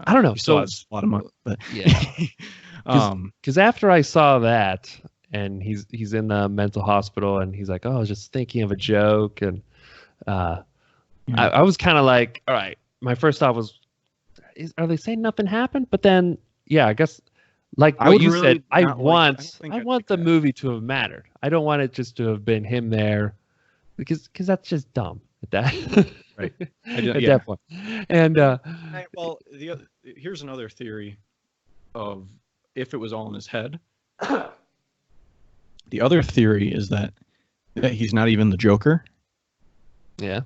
Speaker 1: I don't know.
Speaker 2: He still has a lot of money, but
Speaker 1: yeah. Because after I saw that, and he's in the mental hospital, and he's like, "Oh, I was just thinking of a joke," and I was kind of like, "All right." My first thought was, "Are they saying nothing happened?" But then, yeah, I guess like what you said, I want the movie to have mattered. I don't want it just to have been him there, because that's just dumb at that.
Speaker 2: Right.
Speaker 1: At that point. And
Speaker 2: well, here's another theory of if it was all in his head. The other theory is that he's not even the Joker.
Speaker 1: Yeah.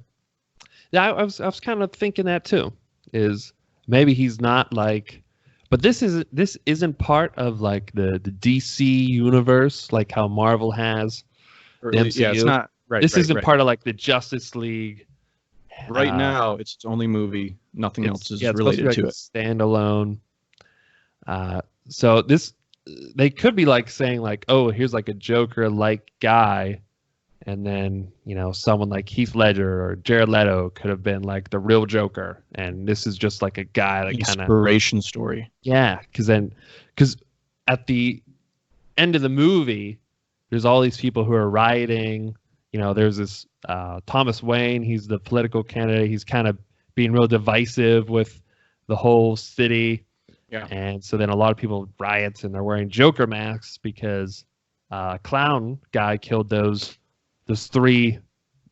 Speaker 1: Yeah, I was kind of thinking that too. Is maybe he's not like, but this isn't part of like the DC universe, like how Marvel has the MCU.
Speaker 2: Yeah, it's not right.
Speaker 1: This isn't part of like the Justice League.
Speaker 2: Right now, it's its only movie. Nothing else is related to it.
Speaker 1: Standalone. So they could be like saying like, oh, here's like a Joker-like guy, and then someone like Heath Ledger or Jared Leto could have been like the real Joker, and this is just like a guy that kind of
Speaker 2: inspiration story.
Speaker 1: Yeah, because at the end of the movie, there's all these people who are rioting. There's this Thomas Wayne. He's the political candidate. He's kind of being real divisive with the whole city.
Speaker 2: Yeah.
Speaker 1: And so then a lot of people riot, and they're wearing Joker masks because clown guy killed those 3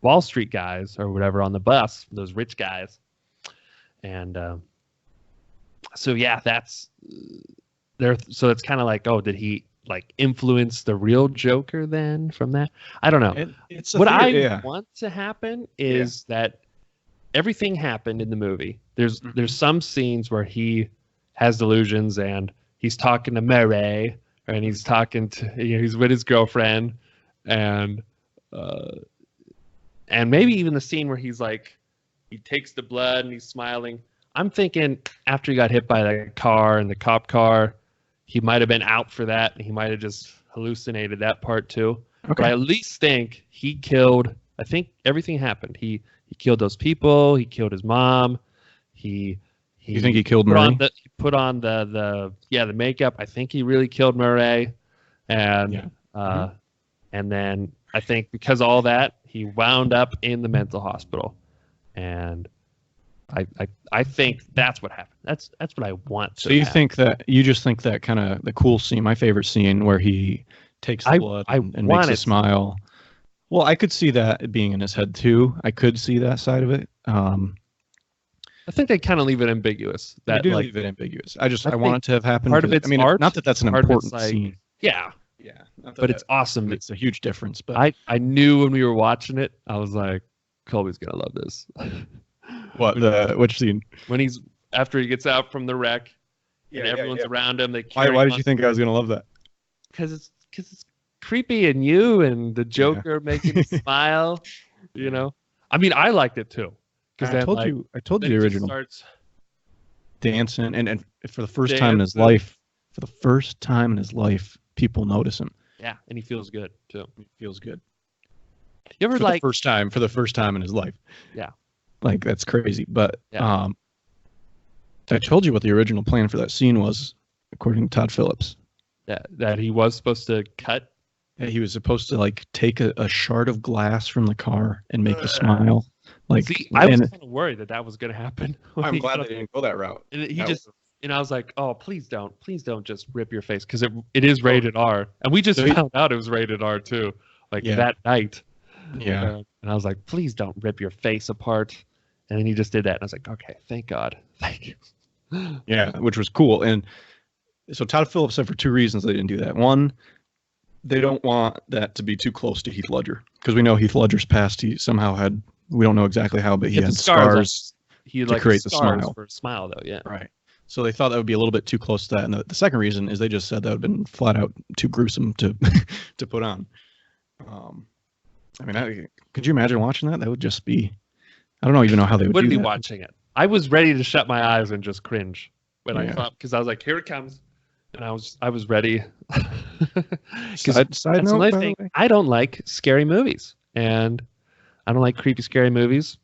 Speaker 1: Wall Street guys or whatever on the bus, those rich guys. And so yeah, that's there. So it's kind of like, oh, did he like influence the real Joker then from that? I don't know. What I want to happen is that everything happened in the movie. There's some scenes where he has delusions, and he's talking to Murray, and he's talking to, he's with his girlfriend, and maybe even the scene where he's like, he takes the blood and he's smiling. I'm thinking after he got hit by the car and the cop car, he might have been out for that, and he might have just hallucinated that part too. Okay. But I at least think he killed. I think everything happened. He killed those people. He killed his mom. You
Speaker 2: think he killed Murray?
Speaker 1: He put on the makeup. I think he really killed Murray, and and then I think because of all that, he wound up in the mental hospital, and I think that's what happened. That's what I want.
Speaker 2: So you think that you just think that kind of the cool scene, my favorite scene, where he takes the blood and makes a smile. Well, I could see that being in his head too. I could see that side of it.
Speaker 1: I think they kind of leave it ambiguous.
Speaker 2: They do leave it ambiguous. I want it to have happened.
Speaker 1: Part of it's art.
Speaker 2: Not that that's an important scene.
Speaker 1: Yeah.
Speaker 2: Yeah.
Speaker 1: But it's awesome.
Speaker 2: It's a huge difference. But
Speaker 1: I knew when we were watching it, I was like, Colby's gonna love this.
Speaker 2: Which scene?
Speaker 1: When after he gets out from the wreck, and everyone's around him.
Speaker 2: Why did you think I was gonna love that?
Speaker 1: Because it's creepy, and the Joker making him smile. I mean, I liked it too.
Speaker 2: I told you the original. Starts dancing, and for the first time in his life, people notice him.
Speaker 1: Yeah, and he feels good too.
Speaker 2: He feels good.
Speaker 1: You ever
Speaker 2: for the first time in his life?
Speaker 1: Yeah,
Speaker 2: like that's crazy. But I told you what the original plan for that scene was, according to Todd Phillips.
Speaker 1: That he was supposed to cut.
Speaker 2: Yeah, he was supposed to take a shard of glass from the car and make you smile. See,
Speaker 1: I was kind of worried that was going to happen.
Speaker 2: I'm glad they didn't go that route.
Speaker 1: And I was like, oh, please don't just rip your face, because it is rated R, and we just found out it was rated R too, that night.
Speaker 2: Yeah.
Speaker 1: And I was like, please don't rip your face apart. And then he just did that, and I was like, okay, thank God, thank you.
Speaker 2: Yeah, which was cool. And so Todd Phillips said for two reasons they didn't do that. One, they don't want that to be too close to Heath Ledger, because we know Heath Ledger's past. He somehow had. We don't know exactly how, but he had scars to create the smile.
Speaker 1: For a smile, though, yeah.
Speaker 2: Right. So they thought that would be a little bit too close to that. And the second reason is they just said that would have been flat out too gruesome to to put on. Could you imagine watching that? That would just be, I don't even know how they would do that.
Speaker 1: Wouldn't be watching it. I was ready to shut my eyes and just cringe when I thought, because I was like, here it comes. And I was ready.
Speaker 2: Side note, thing,
Speaker 1: I don't like scary movies. And I don't like creepy, scary movies,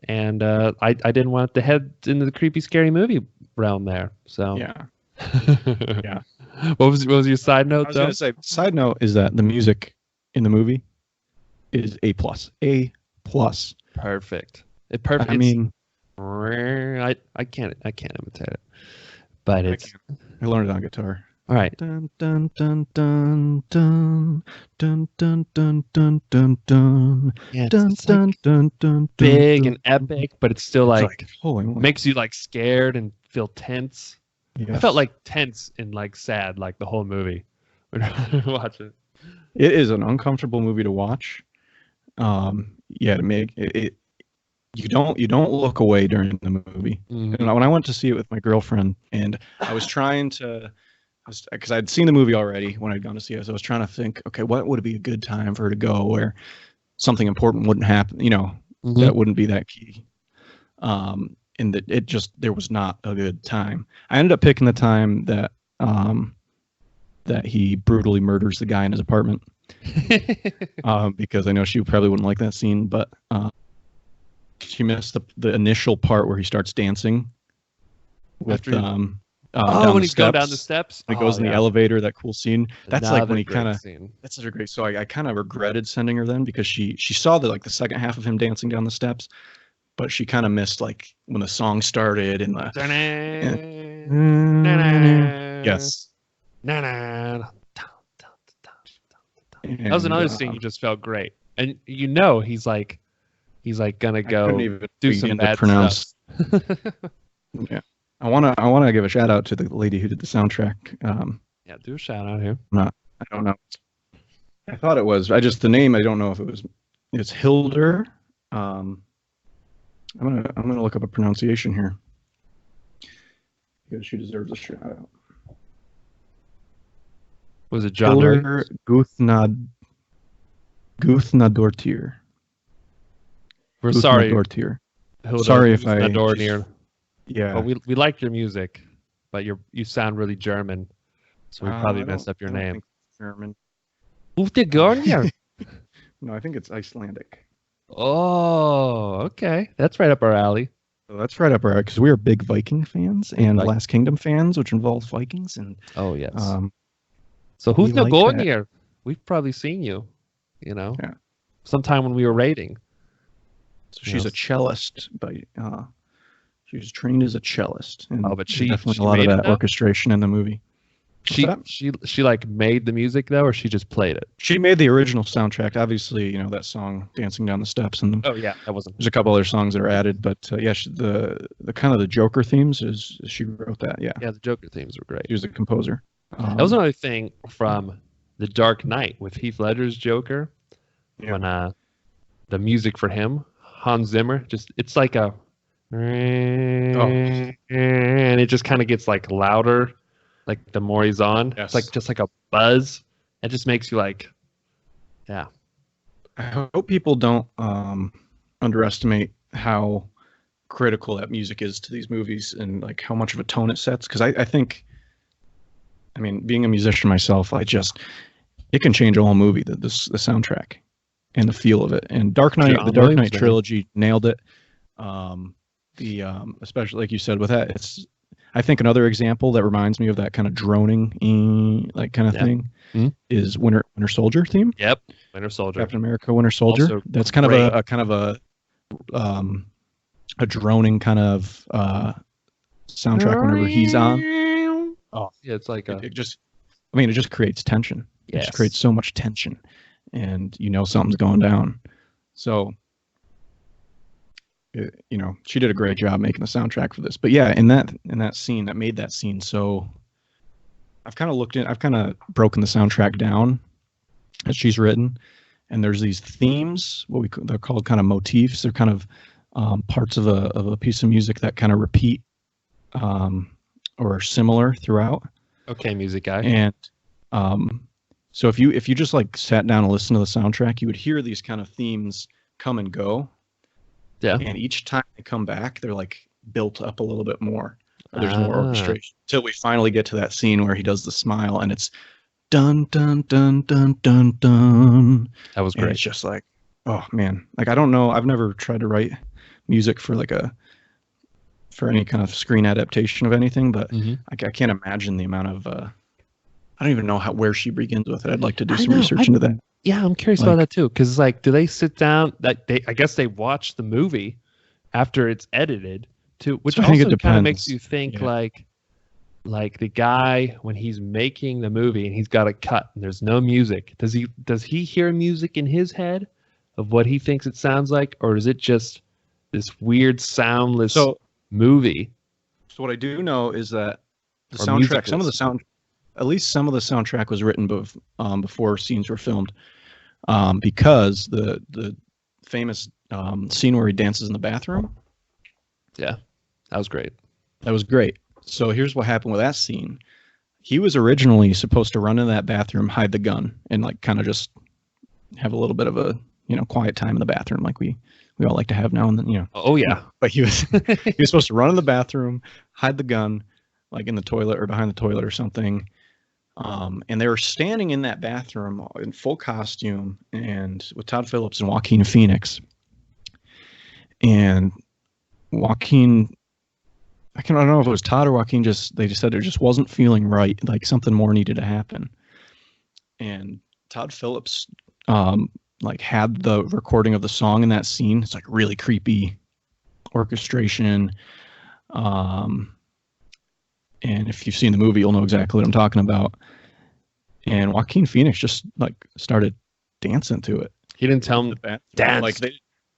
Speaker 1: and I didn't want to head into the creepy, scary movie realm there. So
Speaker 2: yeah.
Speaker 1: What was your side note?
Speaker 2: I was going to say, side note is that the music in the movie is A+. A+.
Speaker 1: Perfect.
Speaker 2: I mean,
Speaker 1: I can't imitate it, but
Speaker 2: I learned it on guitar.
Speaker 1: All right.
Speaker 2: Dun, dun, dun, dun, dun, dun, dun, dun, dun, dun, dun.
Speaker 1: Yeah,
Speaker 2: it's
Speaker 1: big and epic, but it's still
Speaker 2: makes
Speaker 1: you scared and feel tense.
Speaker 2: Yes.
Speaker 1: I felt tense and sad the whole movie when I watch it.
Speaker 2: It is an uncomfortable movie to watch. To make it you don't look away during the movie.
Speaker 1: Mm-hmm.
Speaker 2: And when I went to see it with my girlfriend, and I was trying to. Because I'd seen the movie already when I'd gone to see it, so I was trying to think, okay, what would be a good time for her to go where something important wouldn't happen, that wouldn't be that key. And that there was not a good time. I ended up picking the time that he brutally murders the guy in his apartment, because I know she probably wouldn't like that scene, but she missed the initial part where he starts dancing with
Speaker 1: when he's going down the steps,
Speaker 2: when he goes in the elevator, that cool scene. That's when he that's such a great. So I kind of regretted sending her then, because she saw the second half of him dancing down the steps, but she kind of missed when the song started and the yes.
Speaker 1: That was another scene you just felt great, and he's gonna go do some bad stuff.
Speaker 2: Yeah. I wanna give a shout out to the lady who did the soundtrack.
Speaker 1: Do a shout out here.
Speaker 2: I don't know. I thought it was. The name. I don't know if it was. It's Hildur. I'm gonna look up a pronunciation here. because she deserves a shout out.
Speaker 1: Was it John
Speaker 2: Hiller Guthnadortir.
Speaker 1: We're sorry.
Speaker 2: Guthnadortir.
Speaker 1: Hilda
Speaker 2: Sorry if I
Speaker 1: Guthnadortir.
Speaker 2: Yeah.
Speaker 1: But we like your music, but you sound really German, so we probably messed up your name.
Speaker 2: German.
Speaker 1: Guthnadortir.
Speaker 2: No, I think it's Icelandic.
Speaker 1: Oh, okay. That's right up our alley.
Speaker 2: So that's right up our alley because we are big Viking fans and Last Kingdom fans, which involves Vikings. And
Speaker 1: oh yes. So who's the going here? We've probably seen you, sometime when we were raiding.
Speaker 2: So she's a cellist, but she was trained as a cellist. And
Speaker 1: but she
Speaker 2: definitely a lot of that orchestration in the movie.
Speaker 1: She like made the music though, or she just played it?
Speaker 2: She made the original soundtrack. Obviously, that song "Dancing Down the Steps" and
Speaker 1: oh yeah, that wasn't.
Speaker 2: There's a couple other songs that are added, but yeah, the kind of the Joker themes is she wrote that. Yeah,
Speaker 1: the Joker themes were great.
Speaker 2: She was the composer.
Speaker 1: That was another thing from The Dark Knight with Heath Ledger's Joker.
Speaker 2: Yeah.
Speaker 1: When the music for him, Hans Zimmer, it's like a and it just kind of gets like louder. Like the more he's on,
Speaker 2: yes.
Speaker 1: It's just like a buzz. It just makes you like, yeah.
Speaker 2: I hope people don't underestimate how critical that music is to these movies and like how much of a tone it sets. Because I think, being a musician myself, it can change a whole movie. The soundtrack and the feel of it. And the Dark Knight trilogy nailed it. Especially like you said with that, it's. I think another example that reminds me of that kind of droning thing is Winter Soldier theme.
Speaker 1: Yep, Winter Soldier.
Speaker 2: Captain America, Winter Soldier. Also that's kind great. of a droning kind of soundtrack whenever he's on.
Speaker 1: Oh, yeah, it's like
Speaker 2: it just creates tension.
Speaker 1: Yes.
Speaker 2: It just creates so much tension, and something's going down. So. She did a great job making the soundtrack for this. But yeah, in that scene, that made that scene so. I've kind of broken the soundtrack down as she's written, and there's these themes, they're called kind of motifs. They're kind of parts of a piece of music that kind of repeat or are similar throughout.
Speaker 1: Okay, music guy.
Speaker 2: And so if you just like sat down and listened to the soundtrack, you would hear these kind of themes come and go.
Speaker 1: Yeah.
Speaker 2: And each time they come back, they're like built up a little bit more. There's more orchestration until we finally get to that scene where he does the smile and it's dun dun dun dun dun dun.
Speaker 1: That was great.
Speaker 2: And it's just like, oh man, like I don't know. I've never tried to write music for any kind of screen adaptation of anything, but I can't imagine the amount of. I don't even know where she begins with it. I'd like to do some research into that.
Speaker 1: Yeah, I'm curious about that too. Because do they sit down? I guess they watch the movie after it's edited too, which
Speaker 2: so also
Speaker 1: kind of makes you think like the guy when he's making the movie and he's got a cut and there's no music. Does he hear music in his head of what he thinks it sounds like, or is it just this weird soundless movie?
Speaker 2: So what I do know is that the soundtrack, at least some of the soundtrack was written before scenes were filmed, because the famous scene where he dances in the bathroom.
Speaker 1: Yeah, that was great.
Speaker 2: That was great. So here's what happened with that scene. He was originally supposed to run in that bathroom, hide the gun, and like kind of just have a little bit of a quiet time in the bathroom, like we all like to have now and then.
Speaker 1: Oh yeah.
Speaker 2: But he was supposed to run in the bathroom, hide the gun, like in the toilet or behind the toilet or something. And they were standing in that bathroom in full costume and with Todd Phillips and Joaquin Phoenix. And Joaquin, I don't know if it was Todd or Joaquin, they just said it just wasn't feeling right. Like something more needed to happen. And Todd Phillips, had the recording of the song in that scene. It's like really creepy orchestration. And if you've seen the movie, you'll know exactly what I'm talking about. And Joaquin Phoenix just like started dancing to it.
Speaker 1: He didn't tell him to dance.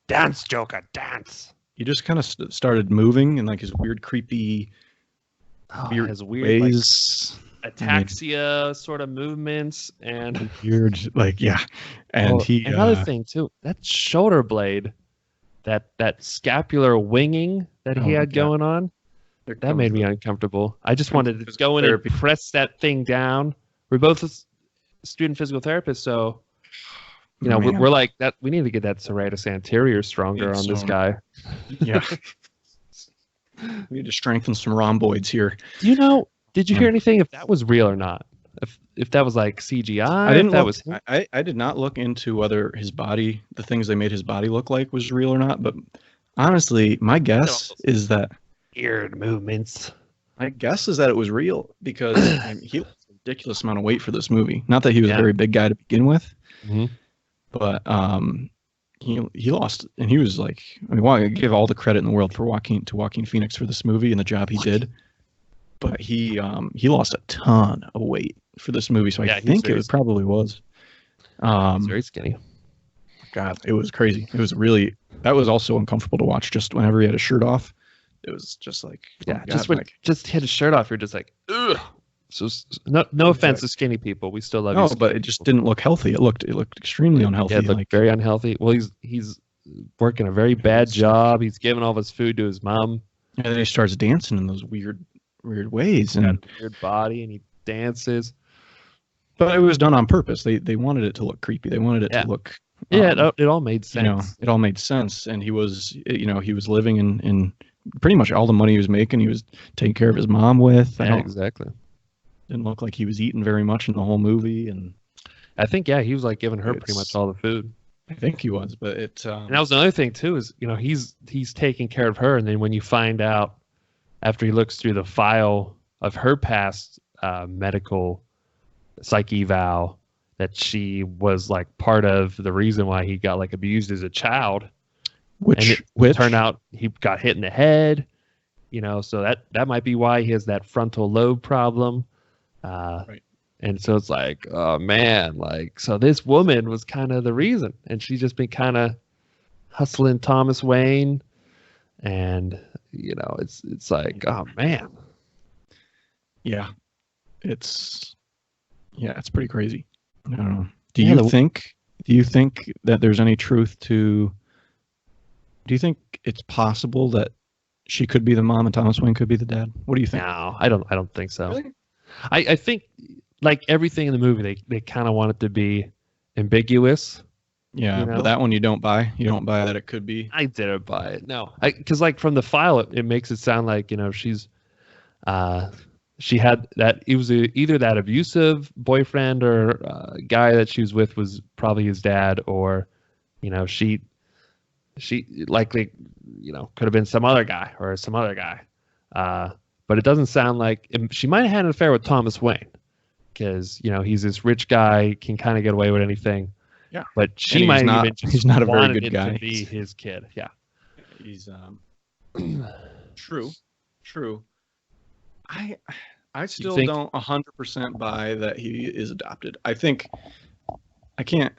Speaker 3: Dance, Joker, dance.
Speaker 2: He just kind of started moving in like his weird, creepy,
Speaker 1: his weird
Speaker 2: ways,
Speaker 1: ataxia sort of movements and
Speaker 2: weird, And
Speaker 1: another thing too, that shoulder blade, that scapular winging that he had going on. That made me uncomfortable. I just wanted to go in
Speaker 2: therapy.
Speaker 1: and press that thing down. We're both student physical therapists, so we're like that. We need to get that serratus anterior stronger on this guy.
Speaker 2: Yeah. We need to strengthen some rhomboids here.
Speaker 1: Did you hear anything if that was real or not? If that was like CGI?
Speaker 2: I did not look into whether his body, the things they made his body look like, was real or not. But honestly, my guess is that
Speaker 1: weird movements.
Speaker 2: My guess is that it was real because he lost a ridiculous amount of weight for this movie. Not that he was a very big guy to begin with, but he lost, and he was like, I give all the credit in the world for Joaquin Phoenix for this movie and the job he did. But he lost a ton of weight for this movie, so I think it probably was.
Speaker 1: He's very skinny.
Speaker 2: God, it was crazy. It was that was also uncomfortable to watch. Just whenever he had his shirt off, it was just like,
Speaker 1: just he had his shirt off, you're just like, ugh. So no offense to skinny people, we still love you.
Speaker 2: No, but it just didn't look healthy. It looked extremely unhealthy.
Speaker 1: Yeah, it looked very unhealthy. Well, he's working a very bad job. He's giving all of his food to his mom.
Speaker 2: And then he starts dancing in those weird ways, and
Speaker 1: weird body, and he dances.
Speaker 2: But it was done on purpose. They wanted it to look creepy. They wanted it to look.
Speaker 1: It all made sense.
Speaker 2: It all made sense, and he was living in pretty much all the money he was making. He was taking care of his mom with.
Speaker 1: Yeah, exactly.
Speaker 2: Didn't look like he was eating very much in the whole movie, and
Speaker 1: I think he was like giving her pretty much all the food.
Speaker 2: I think he was, but it.
Speaker 1: And that was another thing too. Is he's taking care of her, and then when you find out after he looks through the file of her past medical psych eval that she was like part of the reason why he got like abused as a child, which turned out he got hit in the head, so that might be why he has that frontal lobe problem. Right. And so it's like, oh man, like, so this woman was kind of the reason, and she's just been kind of hustling Thomas Wayne, and it's like, oh man.
Speaker 2: Yeah. It's pretty crazy. I don't know. Do you think that there's any truth to, do you think it's possible that she could be the mom and Thomas Wayne could be the dad? What do you think?
Speaker 1: No, I don't think so.
Speaker 2: Really?
Speaker 1: I think like everything in the movie, they kind of want it to be ambiguous.
Speaker 2: Yeah, but that one you don't buy. You don't buy that it could be.
Speaker 1: I didn't buy it. No, because like from the file, it makes it sound like she's, she had that. It was either that abusive boyfriend or guy that she was with was probably his dad, or she likely could have been some other guy or some other guy. But it doesn't sound like she might have had an affair with Thomas Wayne, because he's this rich guy, can kind of get away with anything.
Speaker 2: Yeah,
Speaker 1: but she might even just
Speaker 2: he's not a very good guy
Speaker 1: to be his kid. Yeah,
Speaker 2: he's true. I still don't 100% buy that he is adopted. I think I can't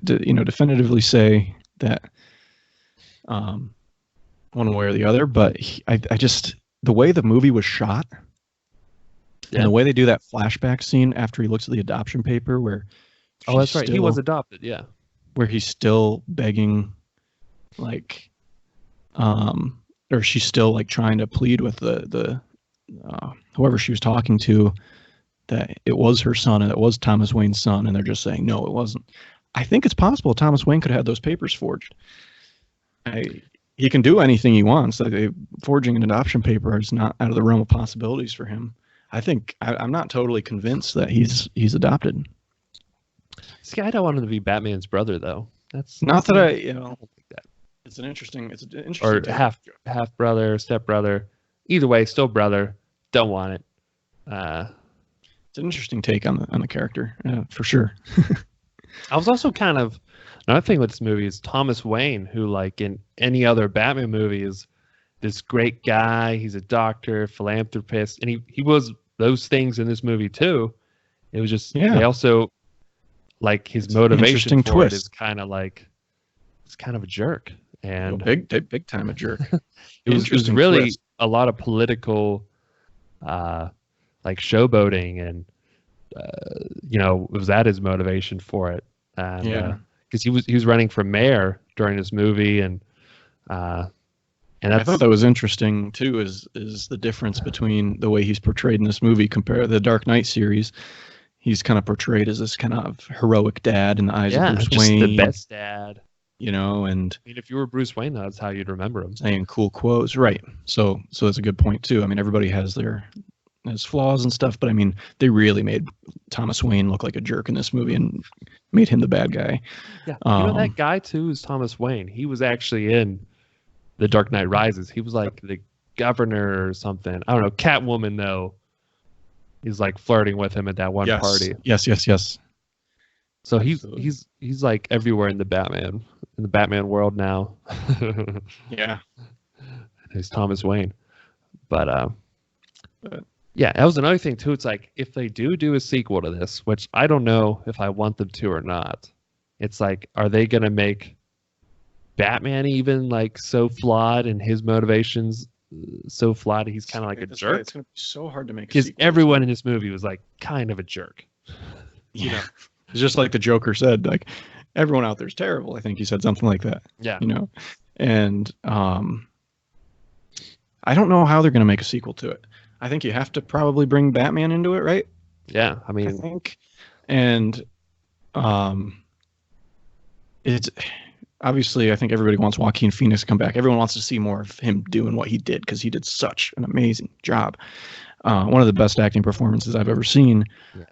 Speaker 2: definitively say that one way or the other, but I just, the way the movie was shot and the way they do that flashback scene after he looks at the adoption paper where
Speaker 1: that's right, he was adopted,
Speaker 2: where he's still begging, like or she's still like trying to plead with the whoever she was talking to that it was her son and it was Thomas Wayne's son, and they're just saying no, it wasn't. I think it's possible Thomas Wayne could have had those papers forged. He can do anything he wants. Like, forging an adoption paper is not out of the realm of possibilities for him. I think I'm not totally convinced that he's adopted.
Speaker 1: See, I don't want him to be Batman's brother, though. That's
Speaker 2: not that I
Speaker 1: don't think that.
Speaker 2: It's an interesting.
Speaker 1: Or half brother, step brother. Either way, still brother. Don't want it.
Speaker 2: It's an interesting take on the character, for sure.
Speaker 1: I was also kind of, another thing with this movie is Thomas Wayne, who like in any other Batman movie is this great guy. He's a doctor, philanthropist, and he was those things in this movie too. It was just they also like his motivation for it is kind of like it's kind of a jerk, and
Speaker 2: big time a jerk.
Speaker 1: it was really a lot of political like showboating, and was that his motivation for it? And, because he was running for mayor during this movie, and And
Speaker 2: I thought that was interesting too. Is the difference between the way he's portrayed in this movie compared to the Dark Knight series? He's kind of portrayed as this kind of heroic dad in the eyes of Bruce
Speaker 1: just
Speaker 2: Wayne.
Speaker 1: the best dad.
Speaker 2: You know, and
Speaker 1: I mean, if you were Bruce Wayne, that's how you'd remember him.
Speaker 2: saying cool quotes, right? So that's a good point too. I mean, everybody has his flaws and stuff, but I mean, they really made Thomas Wayne look like a jerk in this movie and made him the bad guy.
Speaker 1: Yeah, that guy too is Thomas Wayne. He was actually in The Dark Knight Rises. He was like the governor or something. I don't know. Catwoman though, he's like flirting with him at that one party.
Speaker 2: Yes.
Speaker 1: So he's like everywhere in the Batman world now.
Speaker 2: Yeah,
Speaker 1: he's Thomas Wayne. But yeah, that was another thing too. It's like if they do a sequel to this, which I don't know if I want them to or not. It's like, are they gonna make Batman even like so flawed and his motivations so flawed he's kind of like a jerk?
Speaker 2: It's gonna be so hard to make
Speaker 1: because everyone in this movie was like kind of a jerk.
Speaker 2: You know, it's just like the Joker said, like everyone out there's terrible. I think he said something like that.
Speaker 1: Yeah,
Speaker 2: you know, and I don't know how they're gonna make a sequel to it. I think you have to probably bring Batman into it, right?
Speaker 1: Yeah, I mean,
Speaker 2: I think, and it's obviously I think everybody wants Joaquin Phoenix to come back. Everyone wants to see more of him doing what he did because he did such an amazing job. One of the best acting performances I've ever seen.
Speaker 1: yes.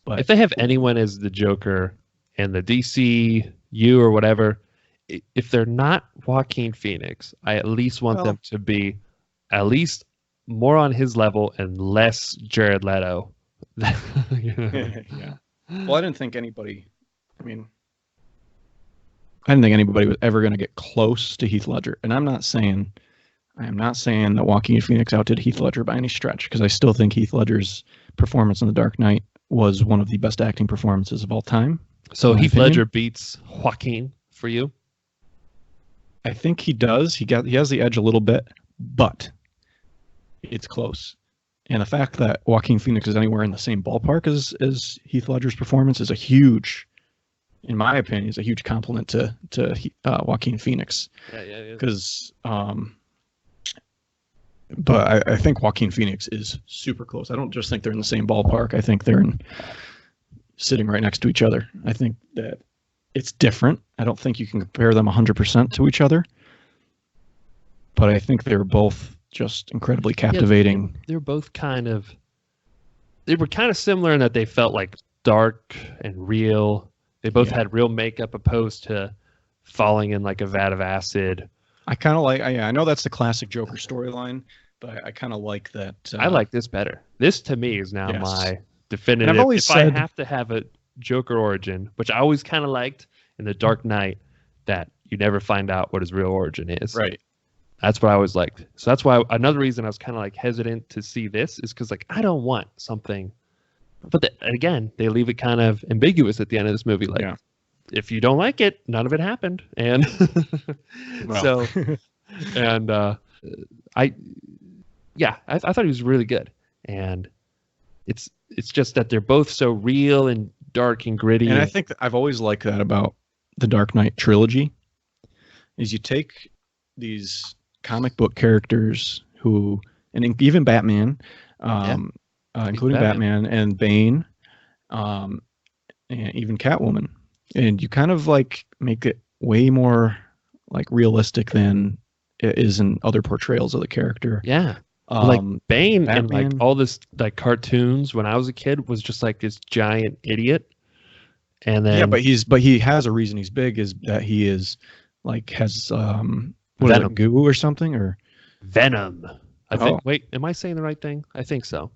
Speaker 2: But
Speaker 1: if they have anyone as the Joker in the DCU or whatever, if they're not Joaquin Phoenix, I at least want them to be at least more on his level and less Jared Leto.
Speaker 2: Yeah. Well, I didn't think anybody. I mean, I didn't think anybody was ever going to get close to Heath Ledger, and I am not saying that Joaquin Phoenix outdid Heath Ledger by any stretch, because I still think Heath Ledger's performance in The Dark Knight was one of the best acting performances of all time.
Speaker 1: So Heath Ledger beats Joaquin for you?
Speaker 2: I think he does. He has the edge a little bit, but it's close. And the fact that Joaquin Phoenix is anywhere in the same ballpark as Heath Ledger's performance is a huge, in my opinion, is a huge compliment to Joaquin Phoenix.
Speaker 1: Yeah.
Speaker 2: Because, but I think Joaquin Phoenix is super close. I don't just think they're in the same ballpark. I think they're sitting right next to each other. I think that it's different. I don't think you can compare them 100% to each other. But I think they're both just incredibly captivating.
Speaker 1: Yeah, they were kind of similar in that they felt like dark and real. They both had real makeup opposed to falling in like a vat of acid.
Speaker 2: I kind of like, I know that's the classic Joker storyline, but I kind of like that.
Speaker 1: I like this better. This to me is now my definitive.
Speaker 2: And I've always
Speaker 1: I have to have a Joker origin, which I always kind of liked in The Dark Knight, that you never find out what his real origin is.
Speaker 2: Right.
Speaker 1: That's what I always liked. So that's why another reason I was kind of like hesitant to see this is because like I don't want something. But again, they leave it kind of ambiguous at the end of this movie. Like, if you don't like it, none of it happened. And so, and I thought he was really good. And it's just that they're both so real and dark and gritty.
Speaker 2: And I think that I've always liked that about the Dark Knight trilogy, is you take these comic book characters who, and even Batman, including Batman and Bane, and even Catwoman, and you kind of like make it way more like realistic than it is in other portrayals of the character.
Speaker 1: Yeah. Like Bane
Speaker 2: Batman,
Speaker 1: and like all this like cartoons when I was a kid was just like this giant idiot. And then
Speaker 2: but he has a reason he's big, is that he is like has what is it, goo or something, or
Speaker 1: Venom. I think. Wait, am I saying the right thing? I think so.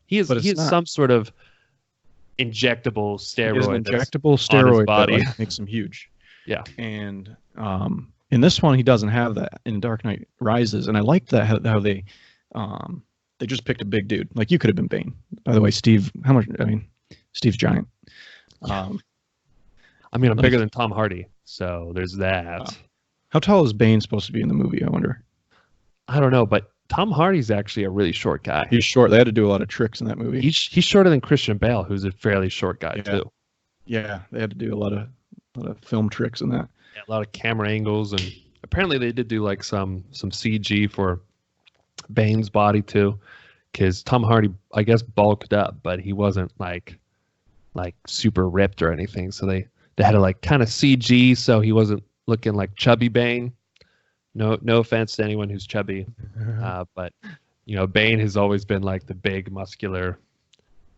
Speaker 1: He is some sort of injectable steroid body
Speaker 2: that makes him huge.
Speaker 1: Yeah.
Speaker 2: And in this one he doesn't have that in Dark Knight Rises, and I liked that how they just picked a big dude. Like, you could have been Bane. By the way, Steve, Steve's giant.
Speaker 1: I'm bigger than Tom Hardy, so there's that.
Speaker 2: How tall is Bane supposed to be in the movie, I wonder?
Speaker 1: I don't know, but Tom Hardy's actually a really short guy.
Speaker 2: He's short. They had to do a lot of tricks in that movie.
Speaker 1: He's shorter than Christian Bale, who's a fairly short guy too.
Speaker 2: Yeah, they had to do a lot of film tricks in that.
Speaker 1: Yeah, a lot of camera angles and apparently they did do like some CG for Bane's body too, because Tom Hardy, I guess, bulked up, but he wasn't like super ripped or anything. So they had to like kind of CG, so he wasn't looking like chubby Bane. No offense to anyone who's chubby, but Bane has always been like the big muscular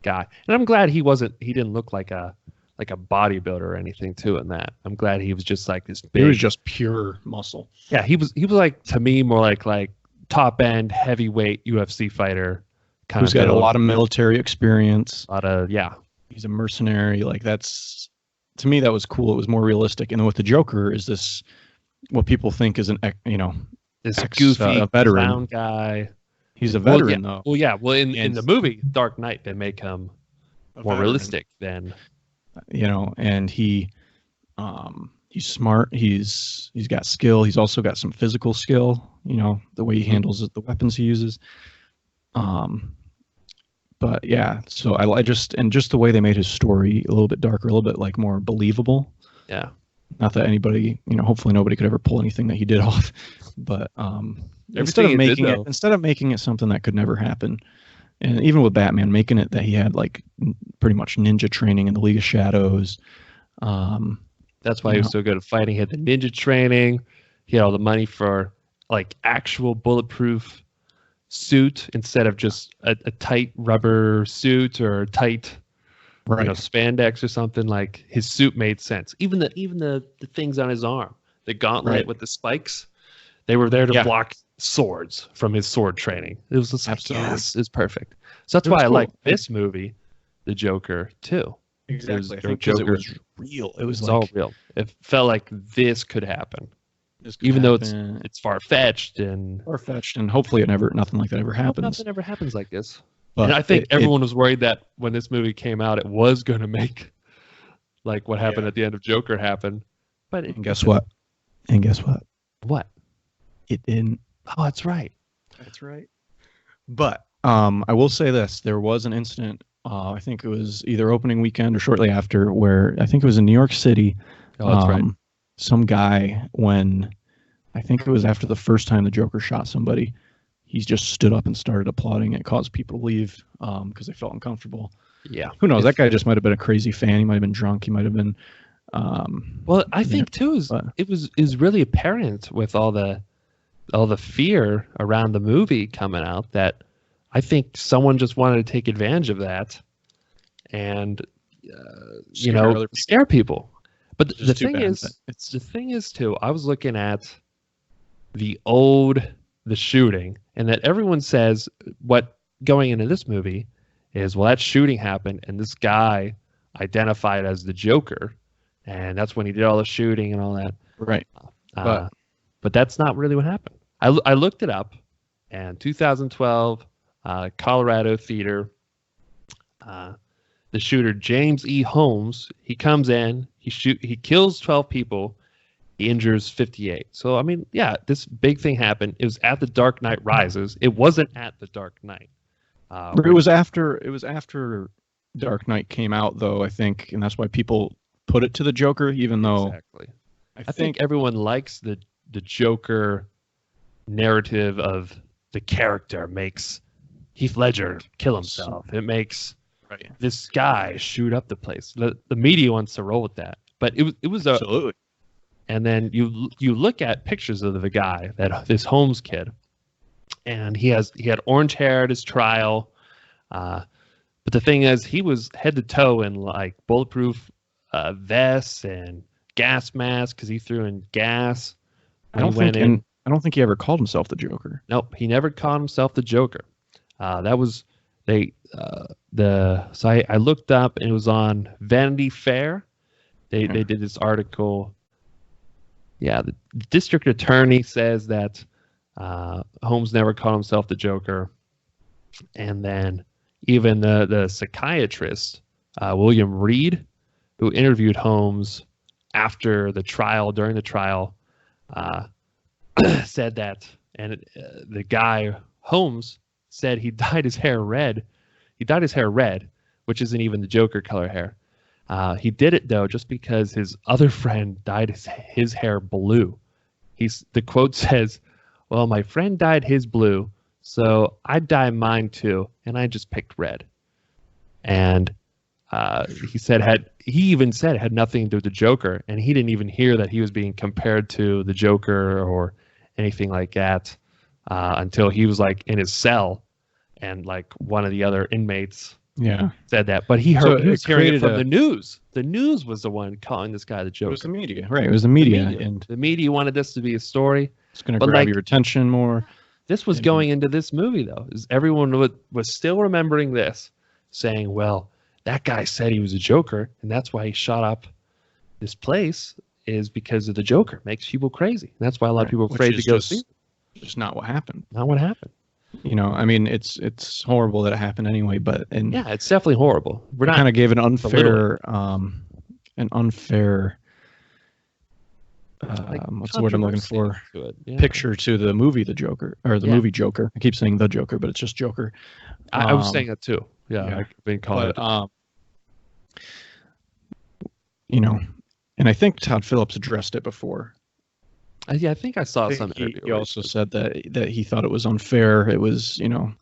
Speaker 1: guy, and I'm glad he didn't look like a bodybuilder or anything too in that. I'm glad he was just like this big.
Speaker 2: He was just pure muscle.
Speaker 1: Yeah, he was like, to me, more like top end heavyweight UFC fighter kind
Speaker 2: Who's
Speaker 1: of.
Speaker 2: got a lot of military experience.
Speaker 1: A lot of, yeah.
Speaker 2: He's a mercenary. Like, that's, to me, that was cool. It was more realistic. And then with the Joker is this, what people think is
Speaker 1: this goofy
Speaker 2: veteran
Speaker 1: clown guy.
Speaker 2: He's a veteran, though.
Speaker 1: Well, yeah. Well, in the movie Dark Knight, they make him more realistic than.
Speaker 2: And he's smart. He's got skill. He's also got some physical skill. The way he handles the weapons he uses. But yeah, so I just the way they made his story a little bit darker, a little bit like more believable.
Speaker 1: Yeah.
Speaker 2: Not that anybody, hopefully nobody could ever pull anything that he did off, but instead of making it something that could never happen, and even with Batman, making it that he had like pretty much ninja training in the League of Shadows.
Speaker 1: That's why he was so good at fighting. He had the ninja training. He had all the money for like actual bulletproof suit instead of just a tight rubber suit or tight spandex or something. Like, his suit made sense. Even the things on his arm, the gauntlet with the spikes, they were there to block swords from his sword training. It was just like, yes, it's perfect. So that's why I like this movie, The Joker, too.
Speaker 2: Exactly. I think because it was real. It was
Speaker 1: all real. It felt like this could happen. Even though it's far-fetched and
Speaker 2: hopefully nothing like that ever happens.
Speaker 1: Nothing ever happens like this. But and I think everyone was worried that when this movie came out, it was going to make like what happened at the end of Joker happen. But
Speaker 2: guess what?
Speaker 1: What?
Speaker 2: It didn't.
Speaker 1: Oh, that's right.
Speaker 2: That's right. But I will say this: there was an incident. I think it was either opening weekend or shortly after, where I think it was in New York City.
Speaker 1: Oh, that's right.
Speaker 2: Some guy, when I think it was after the first time the Joker shot somebody, he just stood up and started applauding. It caused people to leave because they felt uncomfortable.
Speaker 1: Yeah.
Speaker 2: Who knows? That guy just might have been a crazy fan. He might have been drunk. He might have been.
Speaker 1: Well, I think too it was really apparent with all the fear around the movie coming out that I think someone just wanted to take advantage of that and scare people. But the thing is too, I was looking at the shooting, and that everyone says what going into this movie is, well, that shooting happened and this guy identified as the Joker, and that's when he did all the shooting and all that.
Speaker 2: Right.
Speaker 1: But that's not really what happened. I looked it up, and 2012, Colorado theater, the shooter James E. Holmes, he comes in, he kills 12 people, he injures 58. So I mean, yeah, this big thing happened. It was at the Dark Knight Rises. It wasn't at the Dark Knight.
Speaker 2: It was after Dark Knight came out, though, I think, and that's why people put it to the Joker, even though
Speaker 1: exactly. I think everyone likes the Joker narrative of the character makes Heath Ledger kill himself. It makes this guy shoot up the place. The media wants to roll with that, but it was
Speaker 2: absolutely.
Speaker 1: And then you look at pictures of the guy, this Holmes kid, and he had orange hair at his trial, but the thing is, he was head to toe in like bulletproof vests and gas masks because he threw in gas.
Speaker 2: I don't think he ever called himself the Joker.
Speaker 1: Nope, he never called himself the Joker. That was I looked up, and it was on Vanity Fair. They did this article. Yeah, the district attorney says that Holmes never called himself the Joker, and then even the psychiatrist William Reed, who interviewed Holmes after the trial, during the trial, said that, and the guy Holmes said he dyed his hair red. He dyed his hair red, which isn't even the Joker color hair. He did it though just because his other friend dyed his hair blue, the quote says, "Well, my friend dyed his blue, so I'd dye mine too, and I just picked red." And he even said it had nothing to do with the Joker, and he didn't even hear that he was being compared to the Joker or anything like that until he was like in his cell, and like one of the other inmates said that. But he was hearing it from the news. The news was the one calling this guy the Joker.
Speaker 2: It was the media, right? It was the media, and
Speaker 1: the media wanted this to be a story.
Speaker 2: It's going to grab your attention more.
Speaker 1: This was going into this movie though. Everyone was still remembering this, saying, "Well, that guy said he was a Joker, and that's why he shot up this place, is because of the Joker. Makes people crazy. And that's why a lot of people are afraid to go see it."
Speaker 2: It's not what happened.
Speaker 1: Not what happened.
Speaker 2: You know, I mean, it's horrible that it happened anyway, but
Speaker 1: yeah, it's definitely horrible.
Speaker 2: We're not kind of gave an unfair what's the word I'm looking for? Picture to the movie The Joker, or the movie Joker. I keep saying The Joker, but it's just Joker.
Speaker 1: I was saying that too. Yeah. I've been calling it.
Speaker 2: You know, and I think Todd Phillips addressed it before.
Speaker 1: Yeah, I think I saw some interview.
Speaker 2: He also said that he thought it was unfair. It was, you know,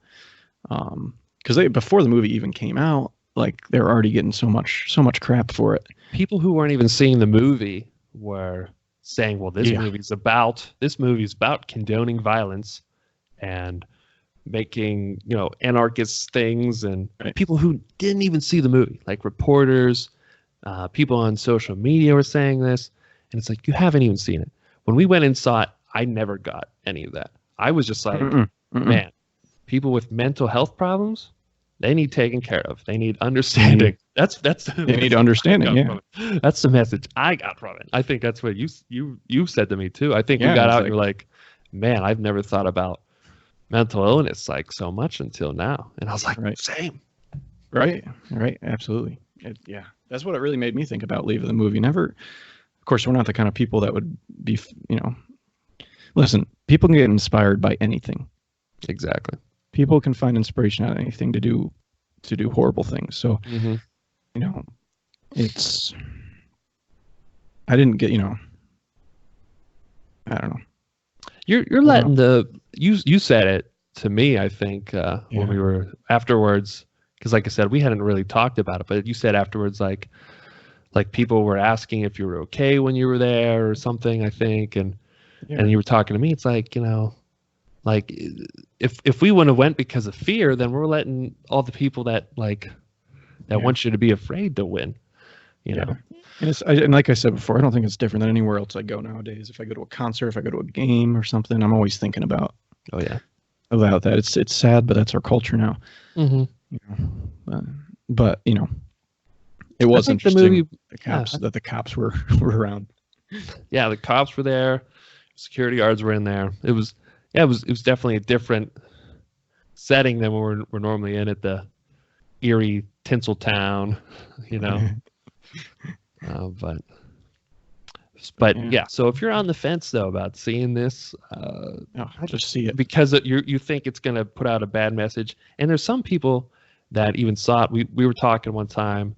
Speaker 2: because before the movie even came out, like they were already getting so much crap for it.
Speaker 1: People who weren't even seeing the movie were saying, "Well, this movie's about condoning violence and making, you know, anarchist things," and people who didn't even see the movie, like reporters, people on social media were saying this, and it's like, you haven't even seen it. When we went and saw it, I never got any of that. I was just like, man, people with mental health problems, they need taken care of. They need understanding. That's
Speaker 2: they need understanding. Yeah,
Speaker 1: that's the message I got from it. I think that's what you said to me too. I think we got out and you're like, man, I've never thought about mental illness like so much until now. And I was like, same.
Speaker 2: Right, absolutely. That's what it really made me think about leaving the movie. Never. Of course, we're not the kind of people that would be, you know, listen, people can get inspired by anything.
Speaker 1: Exactly.
Speaker 2: People can find inspiration out of anything to do horrible things. So, you know, I didn't get, you know, I don't know.
Speaker 1: You're letting you said it to me, I think, when we were afterwards, because like I said, we hadn't really talked about it, but you said afterwards, like people were asking if you were okay when you were there or something, I think. And you were talking to me. It's like, you know, like if we wouldn't have went because of fear, then we're letting all the people that want you to be afraid to win, you know?
Speaker 2: And like I said before, I don't think it's different than anywhere else I go nowadays. If I go to a concert, if I go to a game or something, I'm always thinking about, about that. It's sad, but that's our culture now. You know, but you know, it was interesting. That the cops were around.
Speaker 1: Yeah, the cops were there. Security guards were in there. It was definitely a different setting than we're normally in at the eerie Tinseltown, you know. But yeah. So if you're on the fence though about seeing this,
Speaker 2: just see it
Speaker 1: because you think it's going to put out a bad message. And there's some people that even saw it. We were talking one time.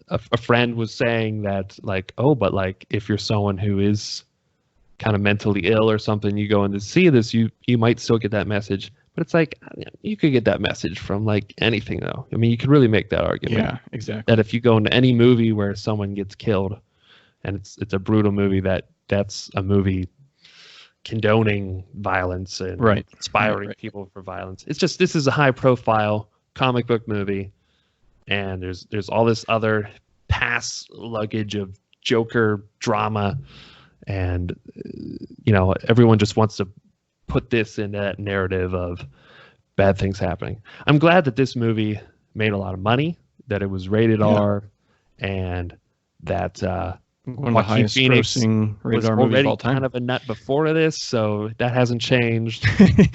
Speaker 1: A friend was saying that, like, oh, but like if you're someone who is kind of mentally ill or something, you go in to see this, you might still get that message. But it's like, you could get that message from like anything though. I mean, you could really make that argument.
Speaker 2: Yeah, exactly.
Speaker 1: That if you go into any movie where someone gets killed, and it's a brutal movie, that's a movie condoning violence and inspiring people for violence. It's just, this is a high profile comic book movie. And there's all this other pass luggage of Joker drama, and you know, everyone just wants to put this in that narrative of bad things happening. I'm glad that this movie made a lot of money, that it was rated R, and that
Speaker 2: one of the highest grossing rated R movies of all time.
Speaker 1: Kind of a nut before this, so that hasn't changed.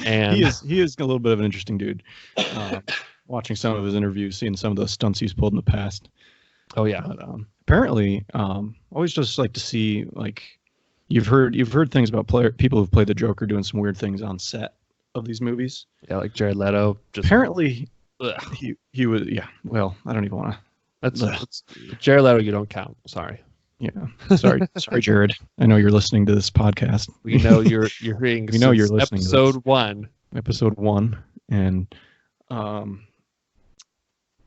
Speaker 1: And
Speaker 2: he is a little bit of an interesting dude. Watching some of his interviews, seeing some of the stunts he's pulled in the past.
Speaker 1: Oh yeah.
Speaker 2: But, apparently, always just like to see, like, you've heard things about people who've played the Joker doing some weird things on set of these movies.
Speaker 1: Yeah, like Jared Leto.
Speaker 2: Apparently, he would. Yeah. Well, I don't even want to.
Speaker 1: That's Jared Leto. You don't count. Sorry.
Speaker 2: Yeah. Sorry, Jared. I know you're listening to this podcast.
Speaker 1: We know you're hearing.
Speaker 2: We know you're listening.
Speaker 1: Episode 1.
Speaker 2: Episode 1, and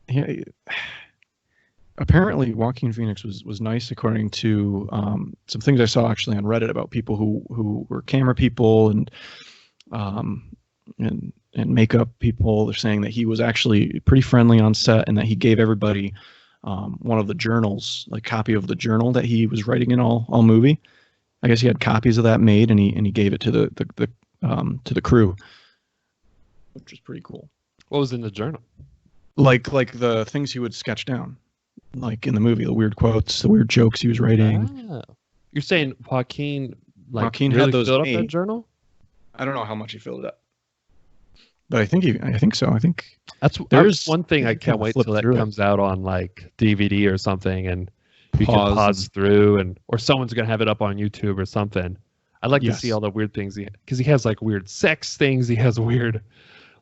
Speaker 2: yeah. Apparently, Joaquin Phoenix was nice, according to some things I saw actually on Reddit about people who were camera people and makeup people. They're saying that he was actually pretty friendly on set, and that he gave everybody one of the journals, like copy of the journal that he was writing in all movie. I guess he had copies of that made, and he gave it to the crew, which was pretty cool.
Speaker 1: What was in the journal?
Speaker 2: Like the things he would sketch down, like in the movie, the weird quotes, the weird jokes he was writing.
Speaker 1: Oh. You're saying Joaquin
Speaker 2: Joaquin
Speaker 1: really
Speaker 2: had those
Speaker 1: filled up
Speaker 2: made.
Speaker 1: that journal?
Speaker 2: I don't know how much he filled it up, but I think so. I think
Speaker 1: There's one thing I can't wait
Speaker 2: flip
Speaker 1: till that
Speaker 2: through it.
Speaker 1: comes out on like DVD or something, and we can
Speaker 2: Pause
Speaker 1: pause through, or someone's gonna have it up on YouTube or something. I'd like to see
Speaker 2: Yes.
Speaker 1: all the weird things because he has like weird sex things. He has weird,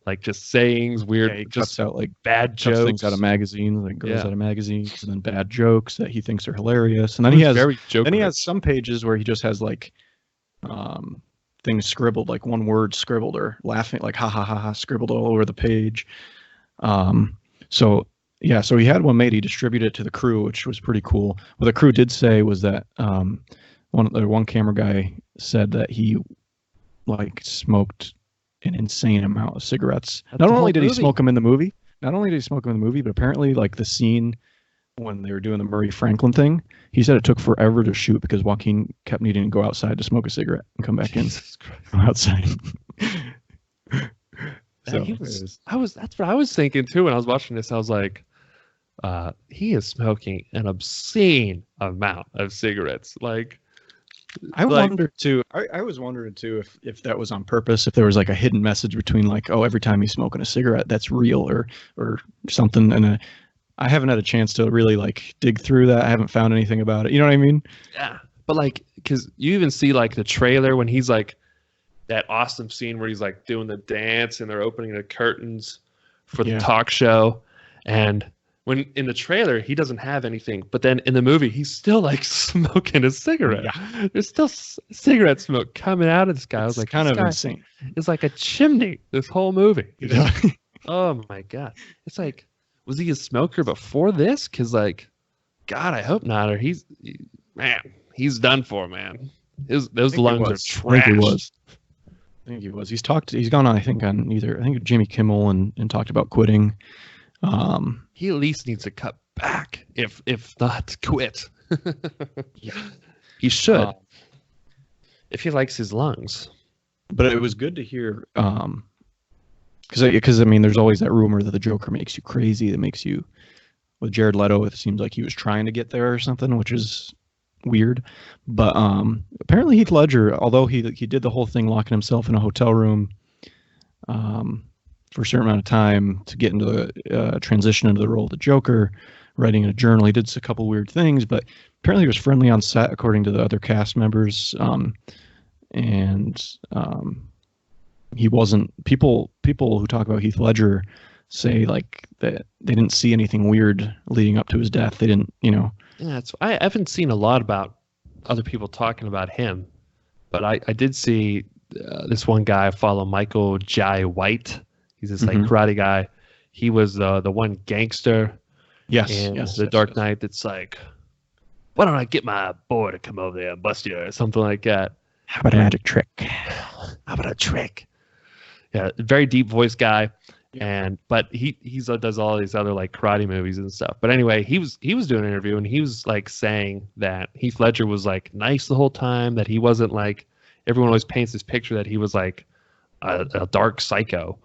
Speaker 1: like just sayings, weird,
Speaker 2: he
Speaker 1: just
Speaker 2: cuts out like
Speaker 1: bad
Speaker 2: cuts
Speaker 1: jokes.
Speaker 2: things out of magazines, like girls
Speaker 1: Yeah.
Speaker 2: out of magazines, and then bad jokes that he thinks are hilarious. And then he has
Speaker 1: very joke.
Speaker 2: then he has some pages where he just has like things scribbled, like one word scribbled or laughing, like ha ha ha ha, scribbled all over the page. So he had one made. He distributed it to the crew, which was pretty cool. What the crew did say was that one camera guy said that he like smoked an insane amount of cigarettes.
Speaker 1: That's
Speaker 2: Not
Speaker 1: the
Speaker 2: only
Speaker 1: whole
Speaker 2: did he
Speaker 1: movie.
Speaker 2: smoke them in the movie, but apparently like the scene when they were doing the Murray Franklin thing, he said it took forever to shoot because Joaquin kept needing to go outside to smoke a cigarette and come back
Speaker 1: Jesus Christ.
Speaker 2: in outside.
Speaker 1: Man, that's what I was thinking too when I was watching this. I was like, he is smoking an obscene amount of cigarettes. Like,
Speaker 2: I wondered too. I was wondering too if that was on purpose, if there was like a hidden message between like, oh, every time he's smoking a cigarette, that's real or something. And I haven't had a chance to really like dig through that. I haven't found anything about it. You know what I mean?
Speaker 1: yeah, but like, because you even see like the trailer when he's like that awesome scene where he's like doing the dance and they're opening the curtains for the
Speaker 2: Yeah.
Speaker 1: talk show, and when in the trailer he doesn't have anything, but then in the movie he's still like smoking a cigarette.
Speaker 2: Yeah.
Speaker 1: There's still cigarette smoke coming out of this guy. I was
Speaker 2: It's
Speaker 1: like,
Speaker 2: kind
Speaker 1: this
Speaker 2: of
Speaker 1: guy
Speaker 2: insane.
Speaker 1: is like a chimney this whole movie.
Speaker 2: Yeah.
Speaker 1: Oh my god, it's like, was he a smoker before this? Because like, God, I hope not. Or he's done for, man. Those
Speaker 2: think he
Speaker 1: lungs are
Speaker 2: was.
Speaker 1: trash.
Speaker 2: I think he was. He's gone on, I think Jimmy Kimmel and talked about quitting.
Speaker 1: He at least needs to cut back, if not quit.
Speaker 2: Yeah.
Speaker 1: He should, if he likes his lungs.
Speaker 2: But it was good to hear, because I mean, there's always that rumor that the Joker makes you crazy, that makes you. With Jared Leto, it seems like he was trying to get there or something, which is weird. But apparently Heath Ledger, although he did the whole thing locking himself in a hotel room for a certain amount of time to get into the transition into the role of the Joker, writing in a journal, he did a couple weird things, but apparently he was friendly on set, according to the other cast members. He wasn't. People who talk about Heath Ledger say like that they didn't see anything weird leading up to his death. They didn't,
Speaker 1: Yeah, I haven't seen a lot about other people talking about him, but I did see this one guy I follow, Michael Jai White. He's this like karate guy. He was the one gangster in The Dark Knight that's like, why don't I get my boy to come over there and bust you or something like that.
Speaker 2: How about a magic trick?
Speaker 1: How about a trick? Yeah, very deep voice guy. But he does all these other like karate movies and stuff. But anyway, he was doing an interview and he was like saying that Heath Ledger was like nice the whole time, that he wasn't like, everyone always paints this picture that he was like a dark psycho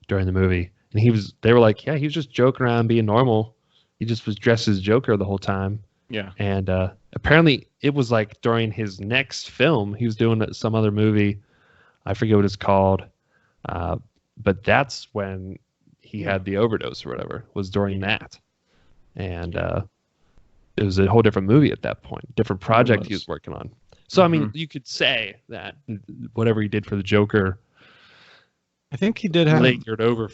Speaker 1: during the movie. And they were like, yeah, he was just joking around, being normal. He just was dressed as Joker the whole time.
Speaker 2: Yeah.
Speaker 1: And apparently it was like during his next film, he was doing some other movie. I forget what it's called. But that's when he had the overdose or whatever, was during that. And it was a whole different movie at that point, different project he was working on. So, I mean, you could say that whatever he did for the Joker,
Speaker 2: I think he did have
Speaker 1: lingered over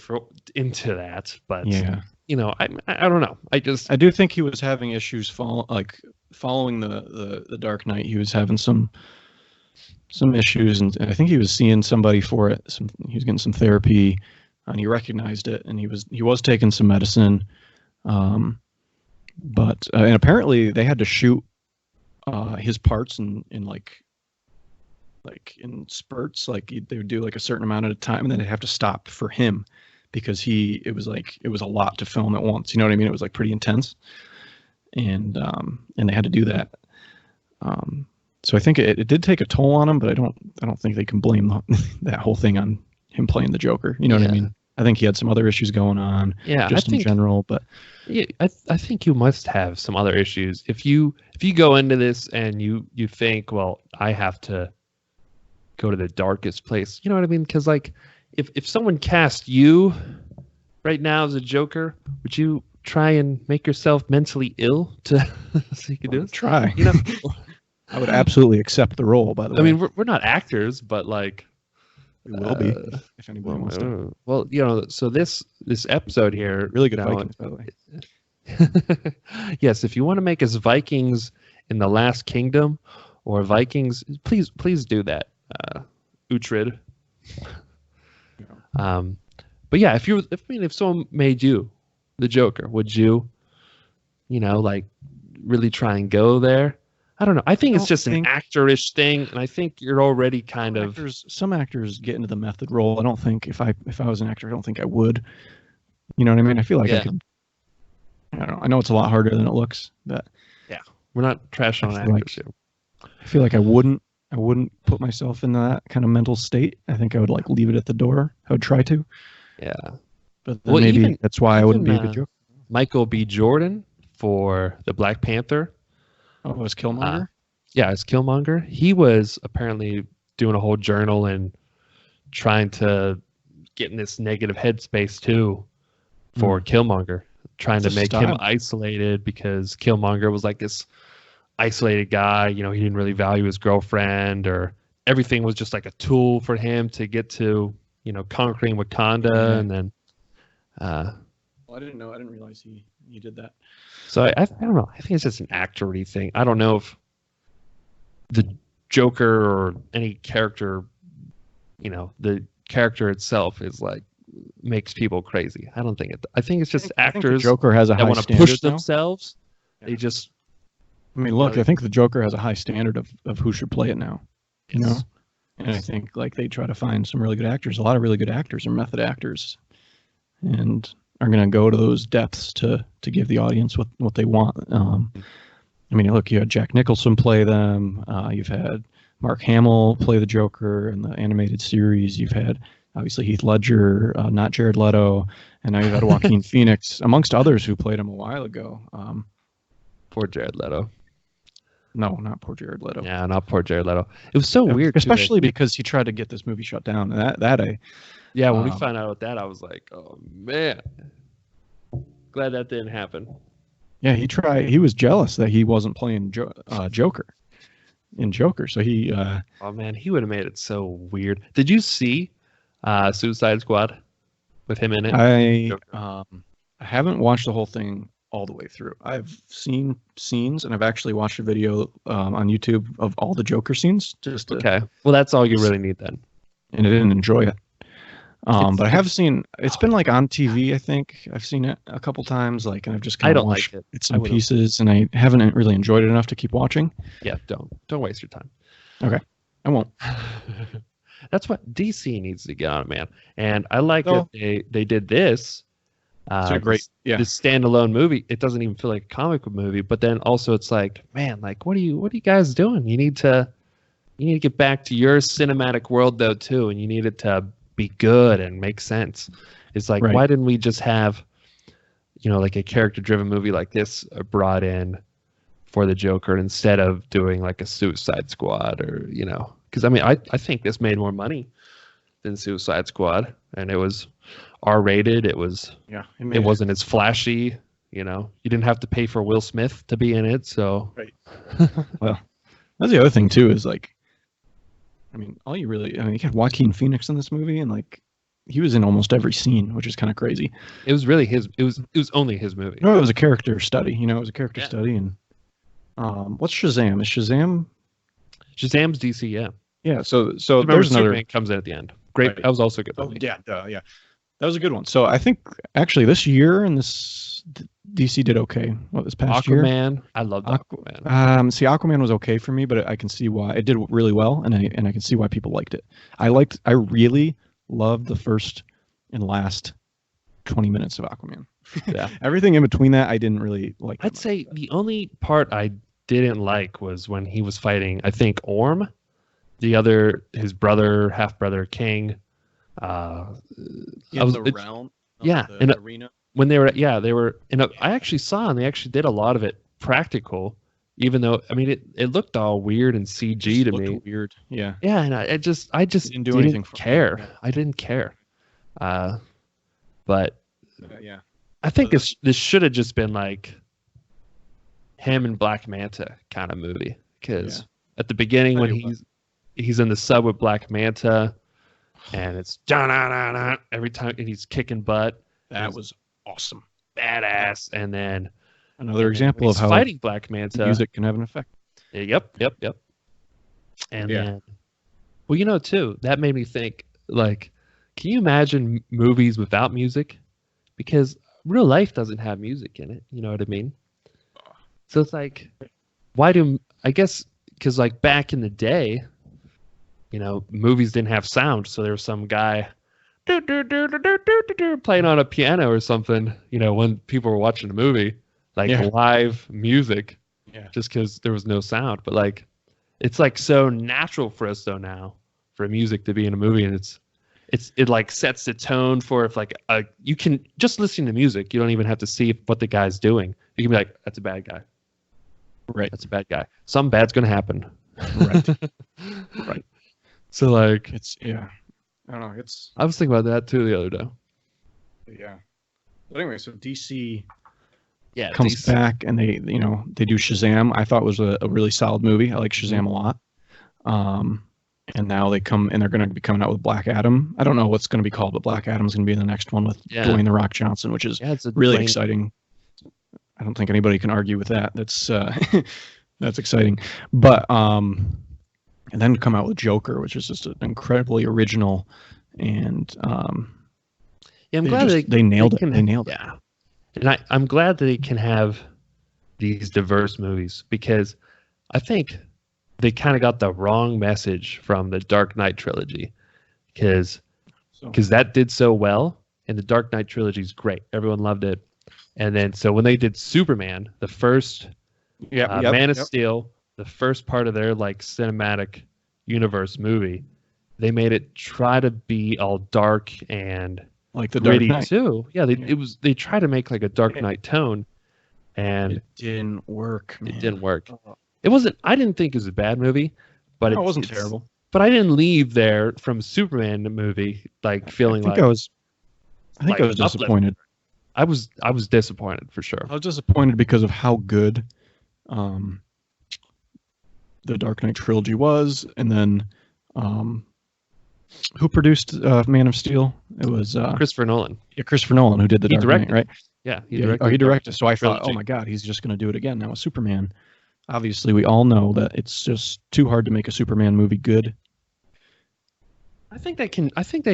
Speaker 1: into that. But
Speaker 2: yeah.
Speaker 1: you know, I don't know.
Speaker 2: I do think he was having issues following the Dark Knight. He was having some issues, and I think he was seeing somebody for it. He was getting some therapy, and he recognized it, and he was taking some medicine. But and apparently they had to shoot his parts in like in spurts. Like they would do like a certain amount at a time, and then they'd have to stop for him because it was a lot to film at once. You know what I mean? It was like pretty intense, and they had to do that. So I think it did take a toll on him, but I don't think they can blame that whole thing on him playing the Joker. You know what I mean? I think he had some other issues going on, just in general. But
Speaker 1: yeah, I think you must have some other issues. If you go into this and you think, well, I have to go to the darkest place. You know what I mean? Because like, if someone cast you right now as a Joker, would you try and make yourself mentally ill so you can do this?
Speaker 2: Try.
Speaker 1: You know,
Speaker 2: I would absolutely accept the role. By the way,
Speaker 1: I mean, we're not actors, but like.
Speaker 2: We will be if anybody wants to.
Speaker 1: Well, you know, so this episode here,
Speaker 2: really good Vikings, by the way.
Speaker 1: Yes, if you want to make us Vikings in the Last Kingdom or Vikings, please do that, Uhtred. But yeah, if someone made you the Joker, would you like really try and go there? I don't know. I think it's just an actorish thing, and I think you're already kind of.
Speaker 2: Some actors get into the method role. I don't think if I was an actor, I don't think I would. You know what I mean? I feel like I could. I don't know. I know it's a lot harder than it looks, but
Speaker 1: yeah, we're not trashing on actors here.
Speaker 2: I feel like I wouldn't put myself in that kind of mental state. I think I would like leave it at the door. I would try to.
Speaker 1: Yeah,
Speaker 2: but maybe that's why I wouldn't be a good Joker.
Speaker 1: Michael B. Jordan for the Black Panther.
Speaker 2: Oh, it was Killmonger?
Speaker 1: Yeah, it's Killmonger. He was apparently doing a whole journal and trying to get in this negative headspace too for Killmonger, trying to make him isolated because Killmonger was like this isolated guy. You know, he didn't really value his girlfriend, or everything was just like a tool for him to get to, conquering Wakanda. And then,
Speaker 2: well, I didn't realize he did that.
Speaker 1: So I don't know. I think it's just an actor-y thing. I don't know if the Joker or any character, the character itself is like makes people crazy. I don't think it. I think it's just actors.
Speaker 2: I think the Joker has a high
Speaker 1: want to push themselves. Yeah. They just.
Speaker 2: I mean, look. I think the Joker has a high standard of who should play it now. You know, and I think like they try to find some really good actors. A lot of really good actors are method actors, and are going to go to those depths to give the audience what they want. I mean, look, you had Jack Nicholson play them. You've had Mark Hamill play the Joker in the animated series. You've had, obviously, Heath Ledger, not Jared Leto. And now you've had Joaquin Phoenix, amongst others who played him a while ago.
Speaker 1: Poor Jared Leto.
Speaker 2: No, not poor Jared Leto.
Speaker 1: Yeah, not poor Jared Leto. It was so weird.
Speaker 2: Especially because he tried to get this movie shut down.
Speaker 1: Yeah, when we found out about that, I was like, oh, man. Glad that didn't happen.
Speaker 2: Yeah, he was jealous that he wasn't playing Joker in Joker. So he...
Speaker 1: oh, man, he would have made it so weird. Did you see Suicide Squad with him in it?
Speaker 2: I haven't watched the whole thing all the way through. I've seen scenes, and I've actually watched a video on YouTube of all the Joker scenes.
Speaker 1: Okay. Well, that's all you really need then.
Speaker 2: And I didn't enjoy it. But I have seen it's been like on TV. I think I've seen it a couple times, and I've just kind of watched bits and pieces, and I haven't really enjoyed it enough to keep watching.
Speaker 1: Yeah, don't waste your time.
Speaker 2: Okay, I won't.
Speaker 1: That's what DC needs to get on it, man. And I like that they did this.
Speaker 2: It's a great,
Speaker 1: this standalone movie. It doesn't even feel like a comic book movie, but then also it's like, man, like what are you guys doing? You need to get back to your cinematic world though too, and you need it to be good and make sense. It's like, why didn't we just have, like a character-driven movie like this brought in for the Joker instead of doing like a Suicide Squad or, because I mean, I think this made more money than Suicide Squad, and it was R-rated. It was, it wasn't as flashy. You didn't have to pay for Will Smith to be in it. So,
Speaker 2: well, that's the other thing too. Is like, I mean, you had Joaquin Phoenix in this movie, and like, he was in almost every scene, which is kind of crazy.
Speaker 1: It was really his. It was only his movie.
Speaker 2: No, it was a character study. You know, it was a character
Speaker 1: Yeah.
Speaker 2: study. And what's Shazam? Is Shazam?
Speaker 1: Shazam's DC. Yeah.
Speaker 2: Yeah. So
Speaker 1: Remember,
Speaker 2: there's another.
Speaker 1: Superman comes in at the end. Great.
Speaker 2: Right.
Speaker 1: That was also a good.
Speaker 2: Oh
Speaker 1: Movie.
Speaker 2: yeah, yeah. That was a good one. So I think actually this year and this DC did okay. What, this past year?
Speaker 1: Aquaman. I loved Aquaman.
Speaker 2: See, Aquaman was okay for me, but I can see why it did really well, and I can see why people liked it. I really loved the first and last 20 minutes of Aquaman.
Speaker 1: Yeah.
Speaker 2: Everything in between that I didn't really like.
Speaker 1: I'd say the only part I didn't like was when he was fighting, I think, Orm, his brother, half brother King.
Speaker 2: the realm.
Speaker 1: Yeah,
Speaker 2: The arena.
Speaker 1: When they were and I actually saw, and they actually did a lot of it practical, even though I mean it looked all weird and CG to me.
Speaker 2: Weird. Yeah.
Speaker 1: Yeah, and I just
Speaker 2: Didn't do anything for me.
Speaker 1: care.
Speaker 2: Yeah.
Speaker 1: I didn't care. But
Speaker 2: Yeah.
Speaker 1: I think this should have just been like him and Black Manta kind of movie, because at the beginning when he's in the sub with Black Manta, and it's every time, and he's kicking butt.
Speaker 2: That was awesome.
Speaker 1: Badass. And then
Speaker 2: Another example of how
Speaker 1: fighting Black Manta.
Speaker 2: music can have an effect.
Speaker 1: Yep. And
Speaker 2: Yeah.
Speaker 1: then, well, you know, too, that made me think, like, can you imagine movies without music? Because real life doesn't have music in it. You know what I mean? So it's like, I guess, because like back in the day, you know, movies didn't have sound. So there was some guy playing on a piano or something, you know, when people were watching a movie, like live music, just because there was no sound. But like, it's like so natural for us though now for music to be in a movie, and it like sets the tone for if like you can just listen to music, you don't even have to see what the guy's doing. You can be like, that's a bad guy.
Speaker 2: Right.
Speaker 1: That's a bad guy. Something bad's gonna happen.
Speaker 2: Right. Right.
Speaker 1: So like,
Speaker 2: I don't know.
Speaker 1: I was thinking about that too the other day.
Speaker 2: Yeah. But anyway, so DC
Speaker 1: comes
Speaker 2: back and they do Shazam. I thought was a really solid movie. I like Shazam a lot. And now they come and they're going to be coming out with Black Adam. I don't know what's going to be called, but Black Adam's going to be in the next one with Dwayne The Rock Johnson, which is really exciting. I don't think anybody can argue with that. That's that's exciting. But and then come out with Joker, which is just an incredibly original and
Speaker 1: I'm glad
Speaker 2: they nailed it. They nailed it.
Speaker 1: Yeah. And I'm glad that they can have these diverse movies, because I think they kind of got the wrong message from the Dark Knight trilogy, because that did so well, and the Dark Knight trilogy is great. Everyone loved it. And then so when they did Superman, the first Man of Steel, the first part of their like cinematic universe movie, they made it try to be all dark and
Speaker 2: like the Dark Knight
Speaker 1: too. Yeah, they try to make like a Dark Knight tone, and
Speaker 2: it didn't work. Man.
Speaker 1: It didn't work. It wasn't. I didn't think it was a bad movie, but
Speaker 2: it wasn't terrible.
Speaker 1: But I didn't leave there from Superman movie like feeling
Speaker 2: I think I was disappointed.
Speaker 1: I was disappointed for sure.
Speaker 2: I was disappointed because of how good the Dark Knight trilogy was, and then who produced Man of Steel? It was
Speaker 1: Christopher Nolan.
Speaker 2: Yeah, Christopher Nolan, who did the Dark Knight, right?
Speaker 1: Yeah,
Speaker 2: he directed. So I thought, oh my God, he's just going to do it again now with Superman. Obviously, we all know that it's just too hard to make a Superman movie good.
Speaker 1: I think they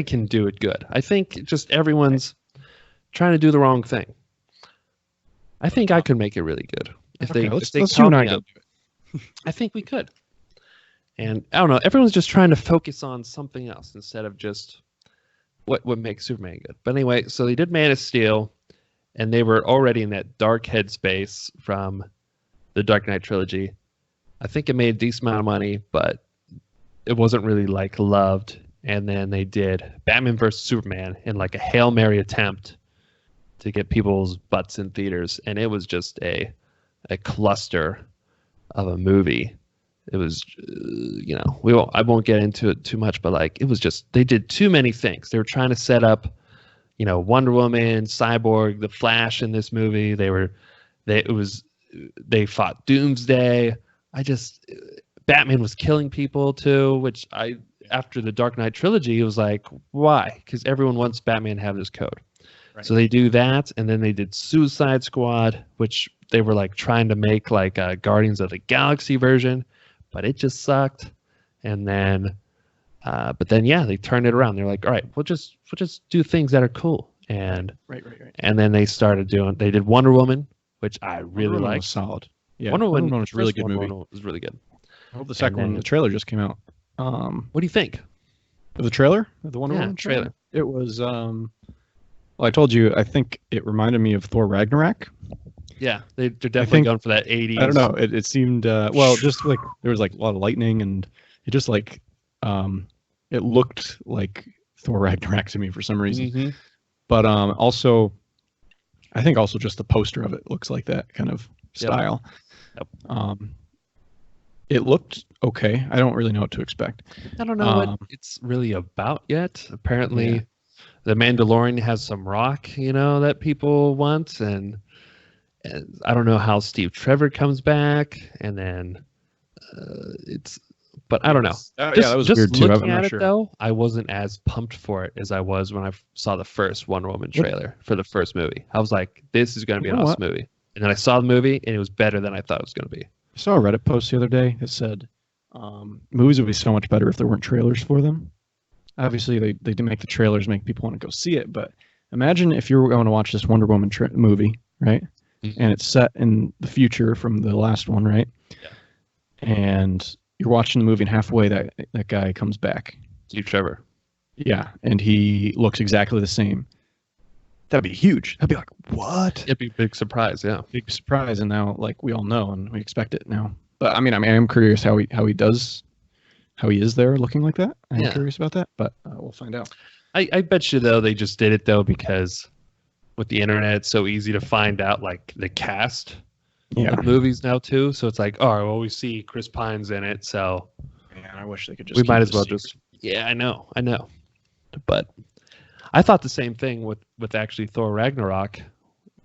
Speaker 1: can do it good. I think just everyone's trying to do the wrong thing. I think I could make it really good if they
Speaker 2: you and I do it.
Speaker 1: I think we could. And I don't know, everyone's just trying to focus on something else instead of just what makes Superman good. But anyway, so they did Man of Steel, and they were already in that dark headspace from the Dark Knight trilogy. I think it made a decent amount of money, but it wasn't really like loved. And then they did Batman vs Superman in like a Hail Mary attempt to get people's butts in theaters, and it was just a cluster of a movie. It was, I won't get into it too much, but like it was just, they did too many things. They were trying to set up, Wonder Woman, Cyborg, the Flash in this movie. They fought Doomsday. Batman was killing people too, which after the Dark Knight trilogy, it was like, why? Because everyone wants Batman to have this code.
Speaker 2: Right.
Speaker 1: So they do that, and then they did Suicide Squad, which they were like trying to make like a Guardians of the Galaxy version, but it just sucked. And then, but then they turned it around. They're like, all right, we'll just do things that are cool. And
Speaker 2: Right.
Speaker 1: And then they did Wonder Woman, which I really
Speaker 2: Wonder Woman
Speaker 1: liked.
Speaker 2: was solid. Yeah,
Speaker 1: Wonder Woman
Speaker 2: was a really good movie.
Speaker 1: It was really good.
Speaker 2: I hope the second one, the trailer just came out.
Speaker 1: What do you think
Speaker 2: of the trailer? Of the Wonder Woman
Speaker 1: trailer?
Speaker 2: It was well, I told you, I think it reminded me of Thor Ragnarok.
Speaker 1: Yeah, they're definitely going for that 80s.
Speaker 2: I don't know. It seemed well, just like there was like a lot of lightning, and it just like it looked like Thor Ragnarok to me for some reason.
Speaker 1: Mm-hmm.
Speaker 2: But also, I think also just the poster of it looks like that kind of style.
Speaker 1: Yep.
Speaker 2: It looked okay. I don't really know what to expect.
Speaker 1: I don't know what it's really about yet. Apparently, the Mandalorian has some rock, that people want, and I don't know how Steve Trevor comes back, and then but I don't know.
Speaker 2: That was weird too.
Speaker 1: Looking
Speaker 2: I'm
Speaker 1: at
Speaker 2: not
Speaker 1: it
Speaker 2: sure.
Speaker 1: though, I wasn't as pumped for it as I was when I saw the first Wonder Woman trailer for the first movie. I was like, this is going to be an awesome movie. And then I saw the movie, and it was better than I thought it was going to be.
Speaker 2: I saw a Reddit post the other day that said movies would be so much better if there weren't trailers for them. Obviously, they do make the trailers make people want to go see it, but imagine if you were going to watch this Wonder Woman movie, right? Mm-hmm. And it's set in the future from the last one, right?
Speaker 1: Yeah.
Speaker 2: And you're watching the movie, and halfway that guy comes back.
Speaker 1: Steve Trevor.
Speaker 2: Yeah, and he looks exactly the same. That'd be huge. That'd be like, what?
Speaker 1: It'd be a big surprise, yeah.
Speaker 2: Big surprise, and now like we all know and we expect it now. But I mean, I'm curious how he is there looking like that. I'm curious about that, but we'll find out.
Speaker 1: I bet you though they just did it though because with the internet it's so easy to find out like the cast of movies now too. So it's like, oh, well, we see Chris Pine's in it, so
Speaker 2: man, I wish they could just.
Speaker 1: We might as well just. Yeah, I know, but I thought the same thing with actually Thor Ragnarok.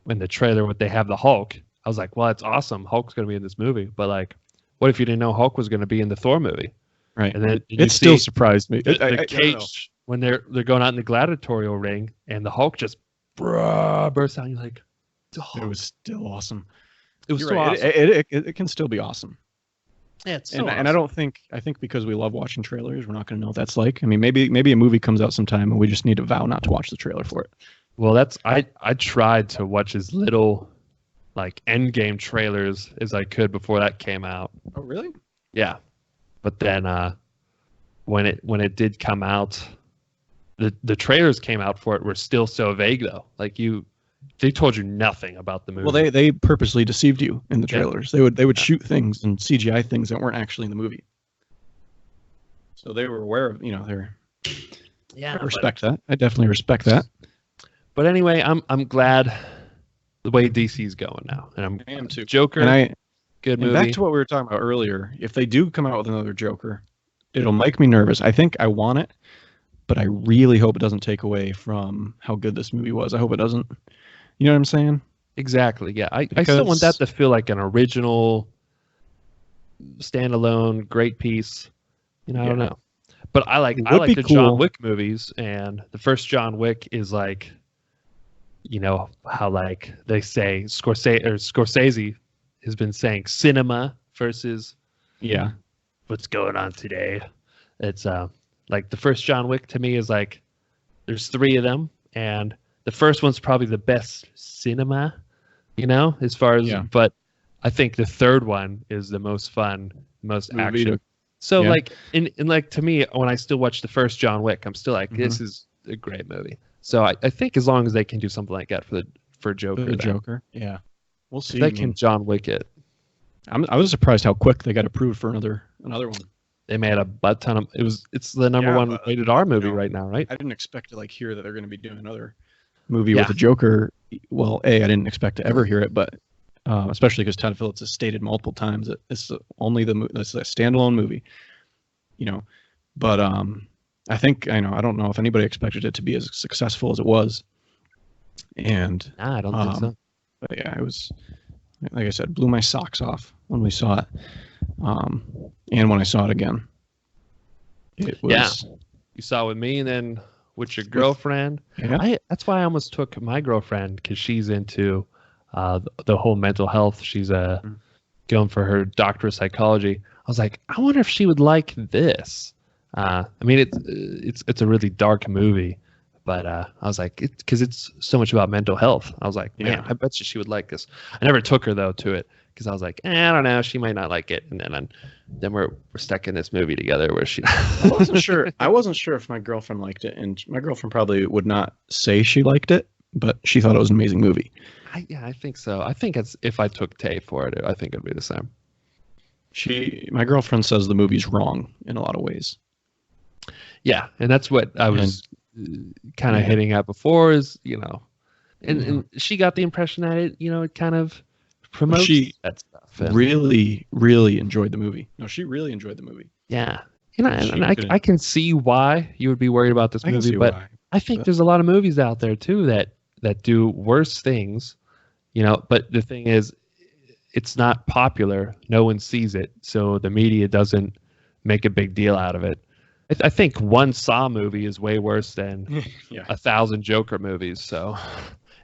Speaker 1: In the trailer, when they have the Hulk, I was like, well, it's awesome. Hulk's going to be in this movie, but like, what if you didn't know Hulk was going to be in the Thor movie?
Speaker 2: Right.
Speaker 1: And then
Speaker 2: it still surprised me.
Speaker 1: The cage when they're going out in the gladiatorial ring, and the Hulk just bursts out. And you're like,
Speaker 2: it was still awesome.
Speaker 1: It was so awesome.
Speaker 2: It can still be awesome.
Speaker 1: Yeah, it's so awesome.
Speaker 2: And I think because we love watching trailers, we're not going to know what that's like. I mean, maybe a movie comes out sometime, and we just need to vow not to watch the trailer for it.
Speaker 1: Well, I tried to watch as little like Endgame trailers as I could before that came out.
Speaker 2: Oh, really?
Speaker 1: Yeah, but then when it did come out, the trailers came out for it were still so vague though. Like they told you nothing about the movie.
Speaker 2: Well, they purposely deceived you in the trailers. They would shoot things and CGI things that weren't actually in the movie. So they were aware of they're.
Speaker 1: Yeah,
Speaker 2: I respect that. I definitely respect that.
Speaker 1: But anyway, I'm glad the way DC's going now, and
Speaker 2: I am too.
Speaker 1: Joker, good movie.
Speaker 2: Back to what we were talking about earlier. If they do come out with another Joker, it'll make me nervous. I think I want it, but I really hope it doesn't take away from how good this movie was. I hope it doesn't. You know what I'm saying?
Speaker 1: Exactly. Yeah, I still want that to feel like an original, standalone, great piece. I don't know, but I like the cool. John Wick movies, and the first John Wick is like. How like they say Scorsese has been saying cinema versus what's going on today. It's like the first John Wick to me is like there's 3 of them, and the first one's probably the best cinema, as far as but I think the third one is the most fun, most action. So like in like to me when I still watch the first John Wick, I'm still like this is a great movie. So I think as long as they can do something like that for Joker.
Speaker 2: The Joker, yeah. We'll see.
Speaker 1: If they can John Wick it.
Speaker 2: I was surprised how quick they got approved for another one.
Speaker 1: They made a butt ton of it's the number one rated R movie right now, right?
Speaker 2: I didn't expect to hear that they're going to be doing another movie with the Joker. Well, I didn't expect to ever hear it, but especially because Todd Phillips has stated multiple times that it's only it's a standalone movie. But I think I don't know if anybody expected it to be as successful as it was, and
Speaker 1: I don't think so.
Speaker 2: But yeah, it was like I said, blew my socks off when we saw it, and when I saw it again. It was.
Speaker 1: You saw it with me, and then with your girlfriend.
Speaker 2: Yeah.
Speaker 1: That's why I almost took my girlfriend, because she's into the whole mental health. She's going for her doctorate of psychology. I was like, I wonder if she would like this. I mean, it's a really dark movie, but I was like, because it's so much about mental health. I was like, man, I bet you she would like this. I never took her though to it, because I was like, I don't know, she might not like it. And then we're stuck in this movie together where she.
Speaker 2: I wasn't sure. I wasn't sure if my girlfriend liked it, and my girlfriend probably would not say she liked it, but she thought it was an amazing movie.
Speaker 1: I think so. I think if I took Tay for it, I think it'd be the same.
Speaker 2: My girlfriend says the movie's wrong in a lot of ways.
Speaker 1: Yeah, and that's what I was kind of hitting at before, is, and she got the impression that it kind of promotes that stuff. And
Speaker 2: really, really enjoyed the movie. No, she really enjoyed the movie.
Speaker 1: Yeah, and I can see why you would be worried about this movie, but I think there's a lot of movies out there too that do worse things, but the thing is, it's not popular. No one sees it, so the media doesn't make a big deal out of it. I think one Saw movie is way worse than 1,000 Joker movies. So,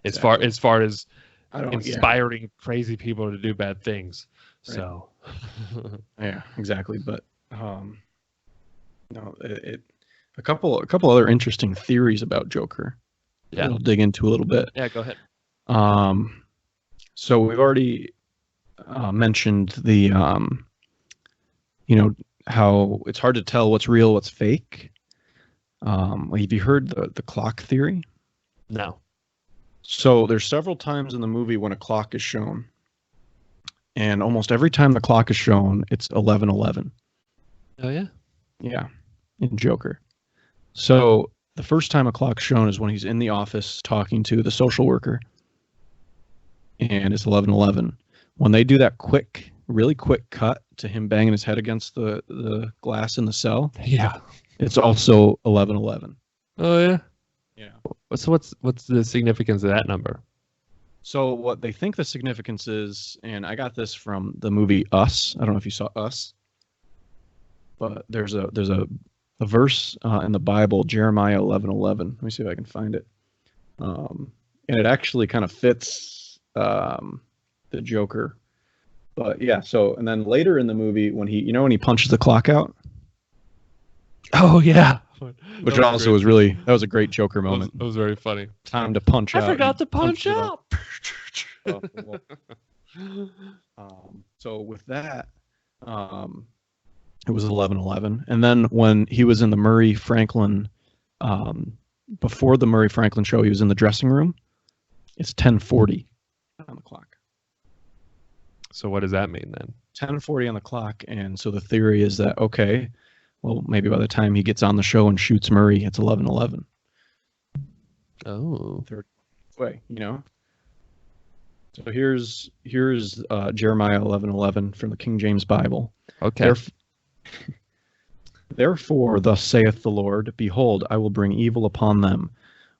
Speaker 1: as far as inspiring crazy people to do bad things,
Speaker 2: right.
Speaker 1: So
Speaker 2: yeah, exactly. But no, a couple other interesting theories about Joker. Yeah, I'll dig into a little bit.
Speaker 1: Yeah, go ahead.
Speaker 2: So we've already mentioned the how it's hard to tell what's real, what's fake. Have you heard the clock theory?
Speaker 1: No.
Speaker 2: So there's several times in the movie when a clock is shown, and almost every time the clock is shown, it's 11:11.
Speaker 1: Oh yeah.
Speaker 2: Yeah, in Joker. So the first time a clock's shown is when he's in the office talking to the social worker, and it's 11:11. When they do that really quick cut to him banging his head against the glass in the cell, it's also 11:11.
Speaker 1: Oh yeah.
Speaker 2: Yeah.
Speaker 1: So what's the significance of that number?
Speaker 2: So what they think the significance is, and I got this from the movie Us. I don't know if you saw Us, but there's a verse in the Bible, Jeremiah 11:11. Let me see if I can find it. And it actually kind of fits the Joker. But yeah, so, and then later in the movie, when he punches the clock out.
Speaker 1: Oh yeah.
Speaker 2: Which also was that was a great Joker moment.
Speaker 1: It was very funny.
Speaker 2: Time to punch out.
Speaker 1: I forgot to punch out.
Speaker 2: So with that, it was 11:11. And then when he was in the Murray Franklin, before the Murray Franklin show, he was in the dressing room. It's 10:40 on the clock.
Speaker 1: So what does that mean then?
Speaker 2: 10:40 on the clock, and so the theory is that, okay, well, maybe by the time he gets on the show and shoots Murray, it's 11:11.
Speaker 1: Oh,
Speaker 2: third way, So here's Jeremiah 11:11 from the King James Bible.
Speaker 1: Okay.
Speaker 2: Therefore, thus saith the Lord, behold, I will bring evil upon them,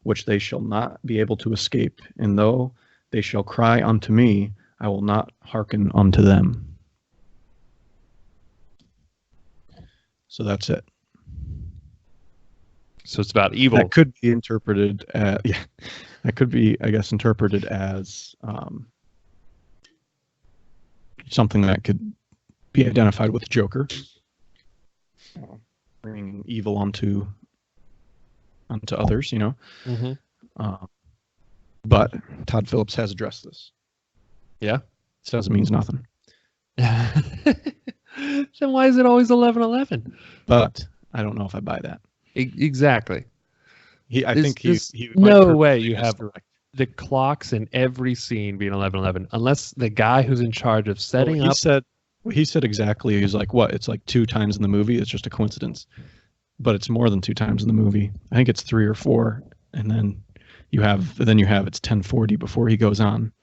Speaker 2: which they shall not be able to escape, and though they shall cry unto me, I will not hearken unto them. So that's it.
Speaker 1: So it's about evil.
Speaker 2: That could be interpreted as, that could be, I guess, interpreted as something that could be identified with the Joker, bringing evil onto others,
Speaker 1: Mm-hmm.
Speaker 2: But Todd Phillips has addressed this.
Speaker 1: Yeah,
Speaker 2: says it means nothing.
Speaker 1: Then why is it always 11:11?
Speaker 2: But I don't know if I buy that.
Speaker 1: Exactly.
Speaker 2: I think he
Speaker 1: no way you have the clocks in every scene being 11:11 unless the guy who's in charge of setting up.
Speaker 2: He said exactly. He's like, what? It's like 2 times in the movie. It's just a coincidence, but it's more than 2 times in the movie. I think it's 3 or 4, and then you have it's 10:40 before he goes on.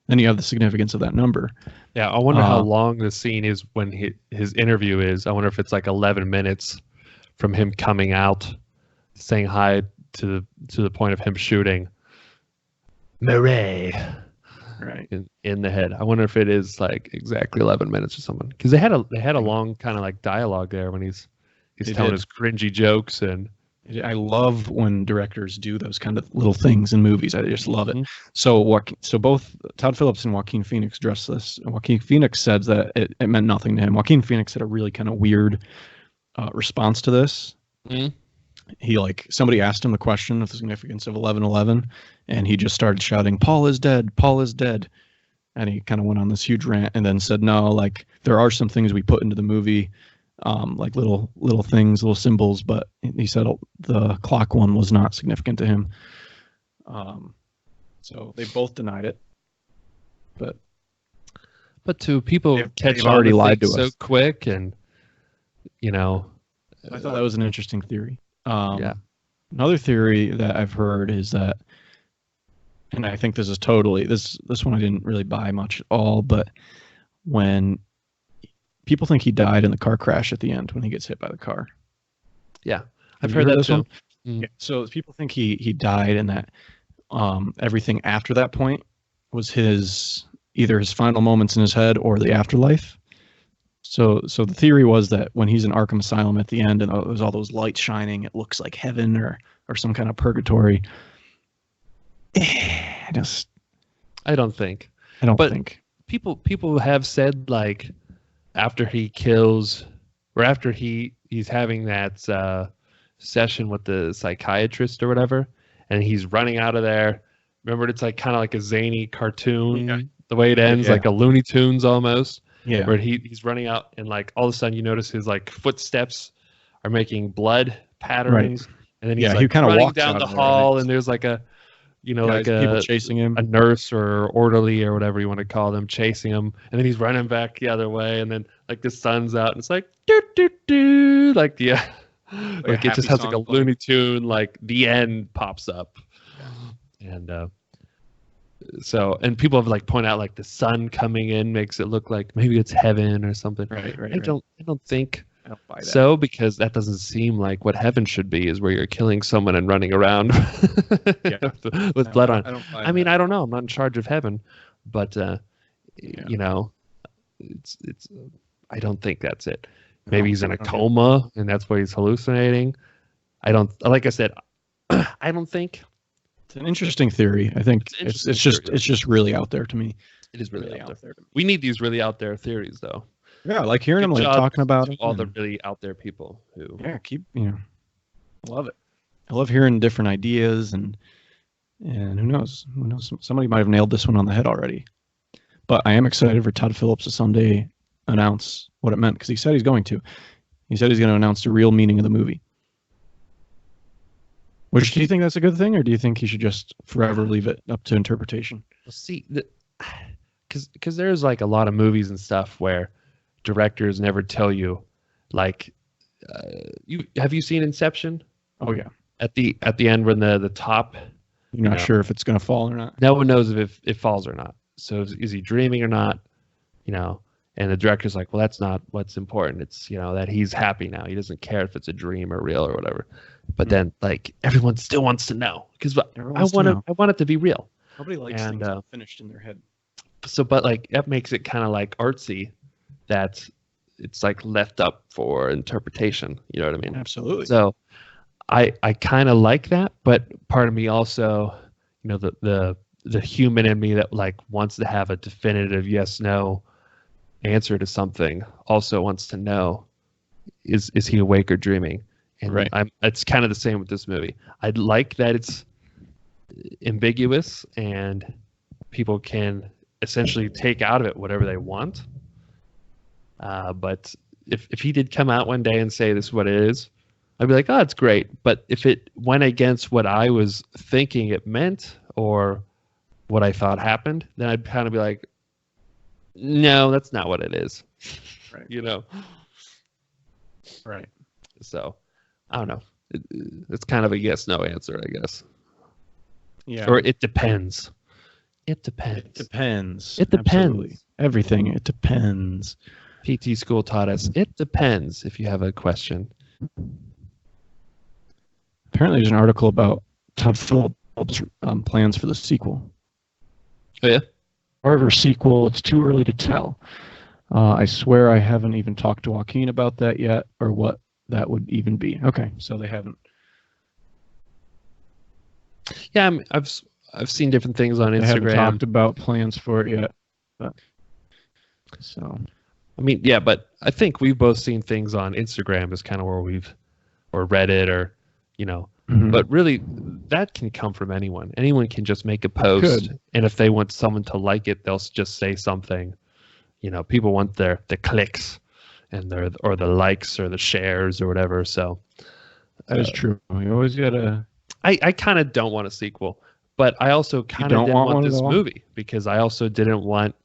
Speaker 2: Then you have the significance of that number.
Speaker 1: Yeah, I wonder how long the scene is when his interview is. I wonder if it's like 11 minutes from him coming out, saying hi to the point of him shooting Murray
Speaker 2: right
Speaker 1: in the head. I wonder if it is like exactly 11 minutes or something, because they had a long kind of like dialogue there when he's he's telling his cringy jokes. And
Speaker 2: I love when directors do those kind of little things in movies. I just love it. So both Todd Phillips and Joaquin Phoenix addressed this. Joaquin Phoenix said that it meant nothing to him. Joaquin Phoenix had a really kind of weird response to this. He somebody asked him the question of the significance of 11/11, and he just started shouting, "Paul is dead, Paul is dead," and he kind of went on this huge rant, and then said, "No, there are some things we put into the movie, little things, little symbols," but he said the clock one was not significant to him. So they both denied it, but
Speaker 1: to people
Speaker 2: they've already lied to us
Speaker 1: so quick, and
Speaker 2: I thought that was an interesting theory. Another theory that I've heard is that, and I think this is totally this one I didn't really buy much at all, but when people think he died in the car crash at the end when he gets hit by the car.
Speaker 1: Yeah, I've heard that too.
Speaker 2: Yeah. So people think he died, and that everything after that point was either his final moments in his head or the afterlife. So the theory was that when he's in Arkham Asylum at the end and there's all those lights shining, it looks like heaven or some kind of purgatory. I don't think.
Speaker 1: People have said after he kills, or after he's having that session with the psychiatrist or whatever, and he's running out of there. Remember, it's kind of like a zany cartoon. The way it ends, like a Looney Tunes almost. Yeah. Where he's running out, and all of a sudden you notice his footsteps are making blood patterns, and then he's
Speaker 2: he kind of
Speaker 1: running
Speaker 2: walks
Speaker 1: down the hall, and there's people chasing him, a nurse or orderly or whatever you want to call them, chasing him, and then he's running back the other way, and then the sun's out, and it's do do do, it just has a Looney Tune, the end pops up, and so, and people have pointed out the sun coming in makes it look like maybe it's heaven or something.
Speaker 2: Right.
Speaker 1: I don't think
Speaker 2: I don't buy that.
Speaker 1: So, because that doesn't seem like what heaven should be, is where you're killing someone and running around with blood on. I mean, I don't know. I'm not in charge of heaven, but it's I don't think that's it. Maybe he's in a coma and that's why he's hallucinating. Like I said, I don't think.
Speaker 2: It's an interesting theory. I think it's just really out there to me.
Speaker 1: It is really out there. We need these really out there theories, though.
Speaker 2: Yeah, like hearing them talking about
Speaker 1: all the really out there people who.
Speaker 2: Yeah, I love it. I love hearing different ideas, and who knows? Somebody might have nailed this one on the head already. But I am excited for Todd Phillips to someday announce what it meant, because he said he's going to. He said he's going to announce the real meaning of the movie. Which, do you think that's a good thing, or do you think he should just forever leave it up to interpretation?
Speaker 1: Well, see, because there's a lot of movies and stuff where directors never tell you, have you seen Inception?
Speaker 2: Oh yeah.
Speaker 1: At the end when the top,
Speaker 2: you're not sure if it's going to fall or not.
Speaker 1: No one knows if it falls or not. So is he dreaming or not? And the director's like, well, that's not what's important. It's that he's happy now. He doesn't care if it's a dream or real or whatever. But then everyone still wants to know, because I want it to be real.
Speaker 2: Nobody likes things finished in their head.
Speaker 1: So, but that makes it kind of artsy, that it's left up for interpretation. You know what I mean?
Speaker 2: Absolutely.
Speaker 1: So I kind of like that, but part of me also, the human in me that wants to have a definitive yes no answer to something also wants to know, is he awake or dreaming? And it's kind of the same with this movie. I'd like that it's ambiguous and people can essentially take out of it whatever they want. But if he did come out one day and say this is what it is, I'd be like, oh, it's great. But if it went against what I was thinking it meant or what I thought happened, then I'd kind of be like, no, that's not what it is.
Speaker 2: Right. Right.
Speaker 1: So I don't know. It's kind of a yes/no answer, I guess.
Speaker 2: Yeah.
Speaker 1: Or it depends. It depends.
Speaker 2: It depends.
Speaker 1: It depends.
Speaker 2: Absolutely. Everything. It depends.
Speaker 1: PT school taught us it depends if you have a question.
Speaker 2: Apparently, there's an article about Todd Phillips' plans for the sequel.
Speaker 1: Oh, yeah?
Speaker 2: However, sequel, it's too early to tell. I swear I haven't even talked to Joaquin about that yet, or what that would even be. Okay, so they haven't.
Speaker 1: Yeah, I've seen different things on
Speaker 2: They haven't
Speaker 1: Instagram.
Speaker 2: talked about plans for it yet. But, so
Speaker 1: I mean, yeah, but I think we've both seen things on Instagram is kind of where or Reddit or, but really that can come from anyone. Anyone can just make a post. And if they want someone to like it, they'll just say something. People want the clicks and the likes or the shares or whatever. So
Speaker 2: that is true. You always gotta.
Speaker 1: I kind of don't want a sequel, but I also kind of didn't want this movie because I also didn't want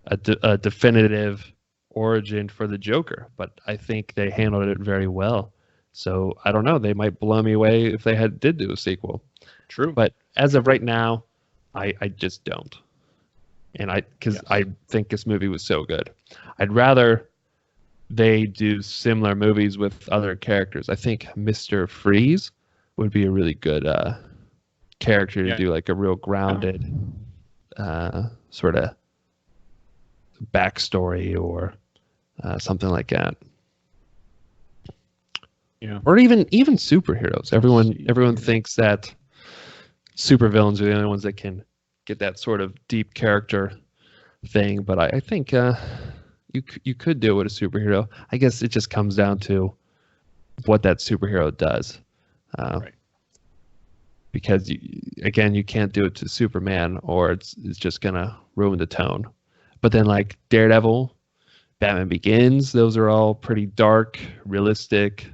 Speaker 1: a definitive origin for the Joker, but I think they handled it very well. So I don't know. They might blow me away if they did do a sequel.
Speaker 2: True.
Speaker 1: But as of right now, I just don't. And because I think this movie was so good. I'd rather they do similar movies with other characters. I think Mr. Freeze would be a really good character to do like a real grounded sort of backstory or something like that.
Speaker 2: Yeah.
Speaker 1: Or even superheroes. Everyone thinks that supervillains are the only ones that can get that sort of deep character thing, but I think you could do it with a superhero. I guess it just comes down to what that superhero does.
Speaker 2: Right.
Speaker 1: Because you can't do it to Superman, or it's just gonna ruin the tone. But then like Daredevil, Batman Begins, those are all pretty dark, realistic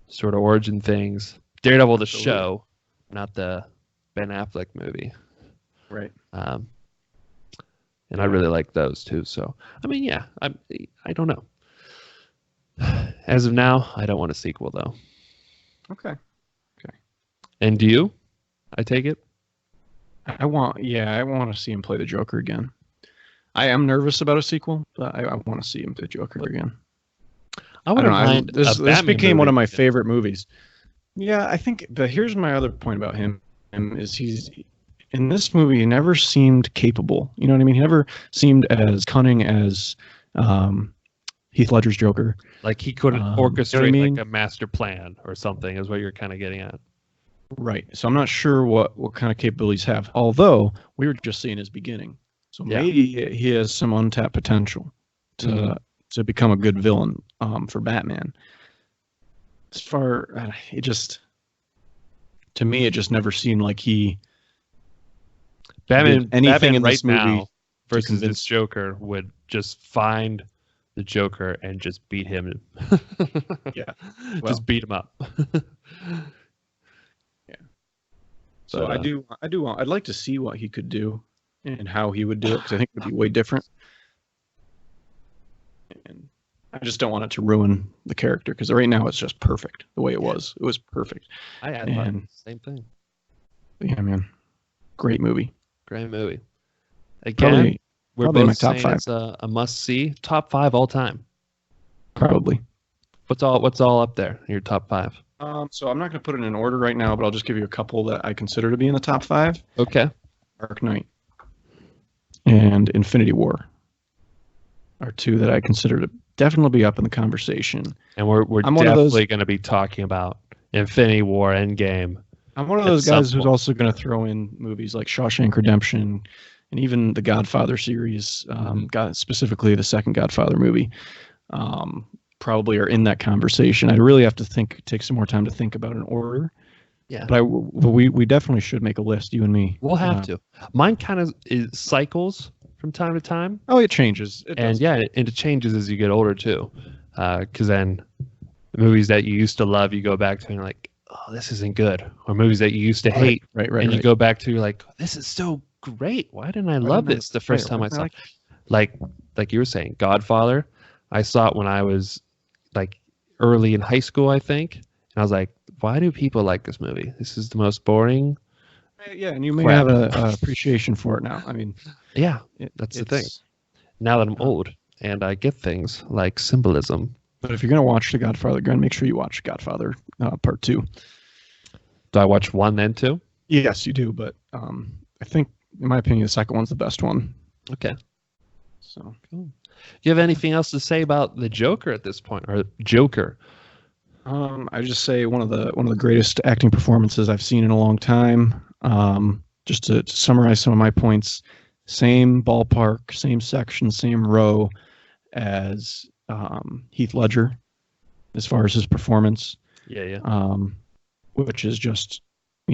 Speaker 1: sort of origin things. Daredevil the show, not the Ben Affleck movie.
Speaker 2: Right.
Speaker 1: And I really like those too. So I mean, yeah, I don't know. As of now, I don't want a sequel though.
Speaker 2: Okay.
Speaker 1: And do you? I take it.
Speaker 2: I want to see him play the Joker again. I am nervous about a sequel, but I want to see him play the Joker again.
Speaker 1: I wouldn't mind.
Speaker 2: This became one of my favorite movies. Yeah, I think. But here's my other point about him: is he's in this movie. He never seemed capable. You know what I mean? He never seemed as cunning as Heath Ledger's Joker.
Speaker 1: Like he couldn't orchestrate
Speaker 2: you know what I mean?
Speaker 1: like a master plan or something. Is what you're kind of getting at.
Speaker 2: Right. So I'm not sure what kind of capabilities have. Although we were just seeing his beginning, so maybe he has some untapped potential to become a good villain for Batman. As far to me, it just never seemed like he
Speaker 1: Batman
Speaker 2: anything
Speaker 1: Batman
Speaker 2: in this
Speaker 1: right
Speaker 2: movie
Speaker 1: now versus this Joker would just find the Joker and just beat him. Just beat him up.
Speaker 2: So I'd like to see what he could do and how he would do it, because I think it would be way different. And I just don't want it to ruin the character, because right now it's just perfect the way it was. It was perfect.
Speaker 1: I had the same thing.
Speaker 2: Yeah, man. Great movie.
Speaker 1: Great movie. Again, we're
Speaker 2: probably
Speaker 1: both
Speaker 2: my top
Speaker 1: saying
Speaker 2: 5.
Speaker 1: It's a must-see. Top 5 all time.
Speaker 2: Probably.
Speaker 1: What's all up there in your top 5?
Speaker 2: So I'm not going to put it in order right now, but I'll just give you a couple that I consider to be in the top 5.
Speaker 1: Okay.
Speaker 2: Dark Knight and Infinity War are 2 that I consider to definitely be up in the conversation.
Speaker 1: And we're definitely going to be talking about Infinity War Endgame.
Speaker 2: I'm one of those guys who's also going to throw in movies like Shawshank Redemption and even the Godfather series, specifically the second Godfather movie. Probably are in that conversation. I'd really have to take some more time to think about an order. Yeah, but we definitely should make a list, you and me.
Speaker 1: We'll have to. Mine kind of cycles from time to time.
Speaker 2: Oh, it changes.
Speaker 1: And it changes as you get older too. Because then the movies that you used to love, you go back to and you're like, oh, this isn't good. Or movies that you used to hate, and you go back to, you're like, this is so great. Why didn't I love this the first time I saw it? Like you were saying, Godfather. I saw it when I was like early in high school, I think. And I was like, why do people like this movie? This is the most boring.
Speaker 2: Yeah, and you may have an appreciation for it now. I mean,
Speaker 1: yeah, that's the thing. Now that I'm old and I get things like symbolism.
Speaker 2: But if you're going to watch The Godfather again, make sure you watch Godfather Part 2.
Speaker 1: Do I watch 1 then 2?
Speaker 2: Yes, you do. But I think, in my opinion, the second one's the best one.
Speaker 1: Okay.
Speaker 2: So
Speaker 1: cool. Do you have anything else to say about the Joker at this point, or Joker?
Speaker 2: I just say one of the greatest acting performances I've seen in a long time. Just to summarize some of my points, same ballpark, same section, same row as Heath Ledger as far as his performance.
Speaker 1: Yeah.
Speaker 2: Which is just, I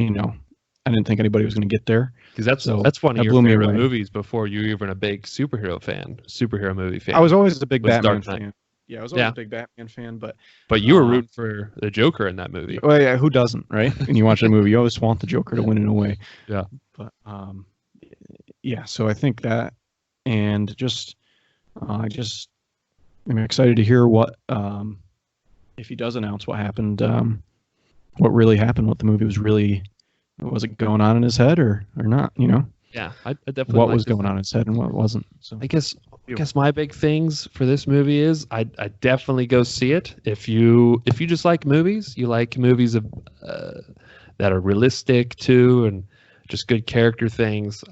Speaker 2: didn't think anybody was going to get there.
Speaker 1: Because that's one of your favorite movies before you were even a big superhero movie fan.
Speaker 2: I was always a big Batman fan. Yeah, I was always a big Batman fan, but
Speaker 1: you were rooting for the Joker in that movie.
Speaker 2: Well, yeah, who doesn't, right? When you watch a movie, you always want the Joker to win in a way.
Speaker 1: Yeah.
Speaker 2: But yeah, so I think that, and just I'm excited to hear what if he does announce what happened, what really happened, what the movie was it going on in his head or not?
Speaker 1: Yeah, I definitely.
Speaker 2: What was going on in his head and what wasn't. So
Speaker 1: I guess my big things for this movie is I definitely go see it. If you just like movies, you like movies of that are realistic too and just good character things,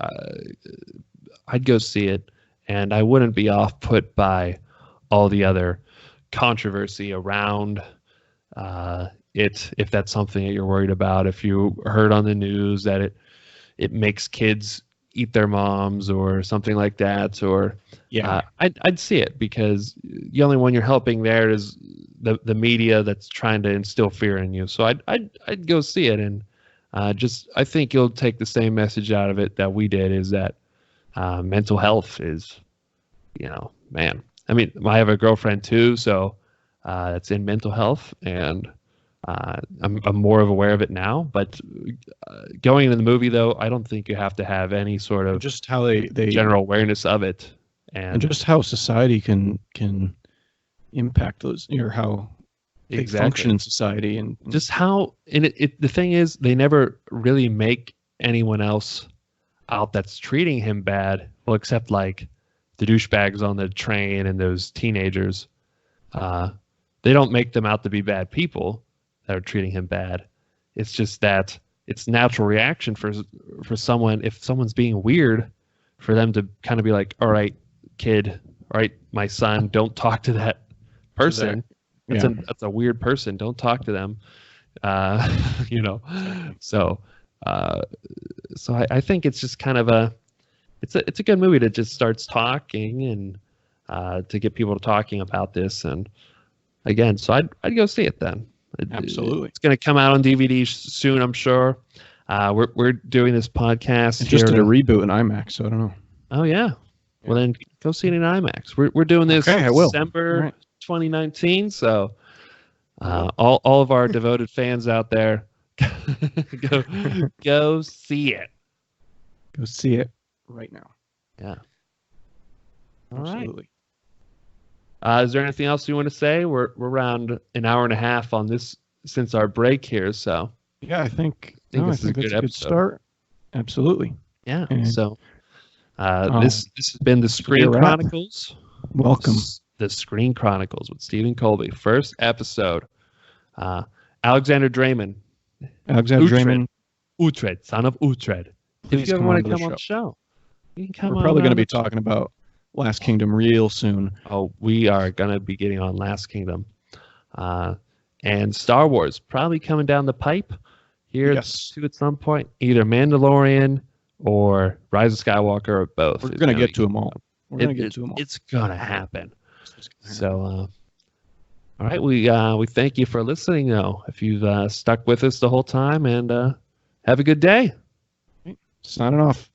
Speaker 1: I'd go see it, and I wouldn't be off put by all the other controversy around it, if that's something that you're worried about. If you heard on the news that it makes kids eat their moms or something like that, or I'd see it, because the only one you're helping there is the media that's trying to instill fear in you. So I'd go see it, and I think you'll take the same message out of it that we did, is that mental health is, man. I mean, I have a girlfriend too, so that's in mental health, and I'm more aware of it now. But going into the movie, though, I don't think you have to have any sort of
Speaker 2: just how they
Speaker 1: general awareness of it, and
Speaker 2: just how society can impact those, or how they function in society, and
Speaker 1: just how. And the thing is, they never really make anyone else out that's treating him bad, well, except like the douchebags on the train and those teenagers. They don't make them out to be bad people that are treating him bad. It's just that it's natural reaction for someone, if someone's being weird, for them to kind of be like, all right, kid, all right, my son, don't talk to that person. That's a weird person. Don't talk to them. So I think it's just kind of it's a good movie that just starts talking, and to get people talking about this. And again, so I'd go see it then.
Speaker 2: Absolutely.
Speaker 1: It's going to come out on DVD soon, I'm sure. We're doing this podcast.
Speaker 2: It just did a reboot in IMAX, so I don't know.
Speaker 1: Oh, yeah. Well, then go see it in IMAX. We're doing this December 2019, so all of our devoted fans out there, go see it.
Speaker 2: Go see it right now.
Speaker 1: Yeah.
Speaker 2: Absolutely.
Speaker 1: Is there anything else you want to say? We're around an hour and a half on this since our break here, so
Speaker 2: yeah, I think
Speaker 1: this is a good
Speaker 2: start. Absolutely.
Speaker 1: Yeah. And, so this has been the Screen Chronicles.
Speaker 2: Welcome.
Speaker 1: The Screen Chronicles with Stephen Colby. First episode. Alexander Draymond. Utrecht, son of Utrecht. If you ever want to come on the show, you can come on.
Speaker 2: We're probably going to be talking about Last Kingdom real soon.
Speaker 1: Oh, we are going to be getting on Last Kingdom. And Star Wars probably coming down the pipe here too at some point. Either Mandalorian or Rise of Skywalker, or both.
Speaker 2: We're going to get to them all.
Speaker 1: It's going to happen. So, all right, we thank you for listening, though, if you've stuck with us the whole time, and have a good day.
Speaker 2: Signing off.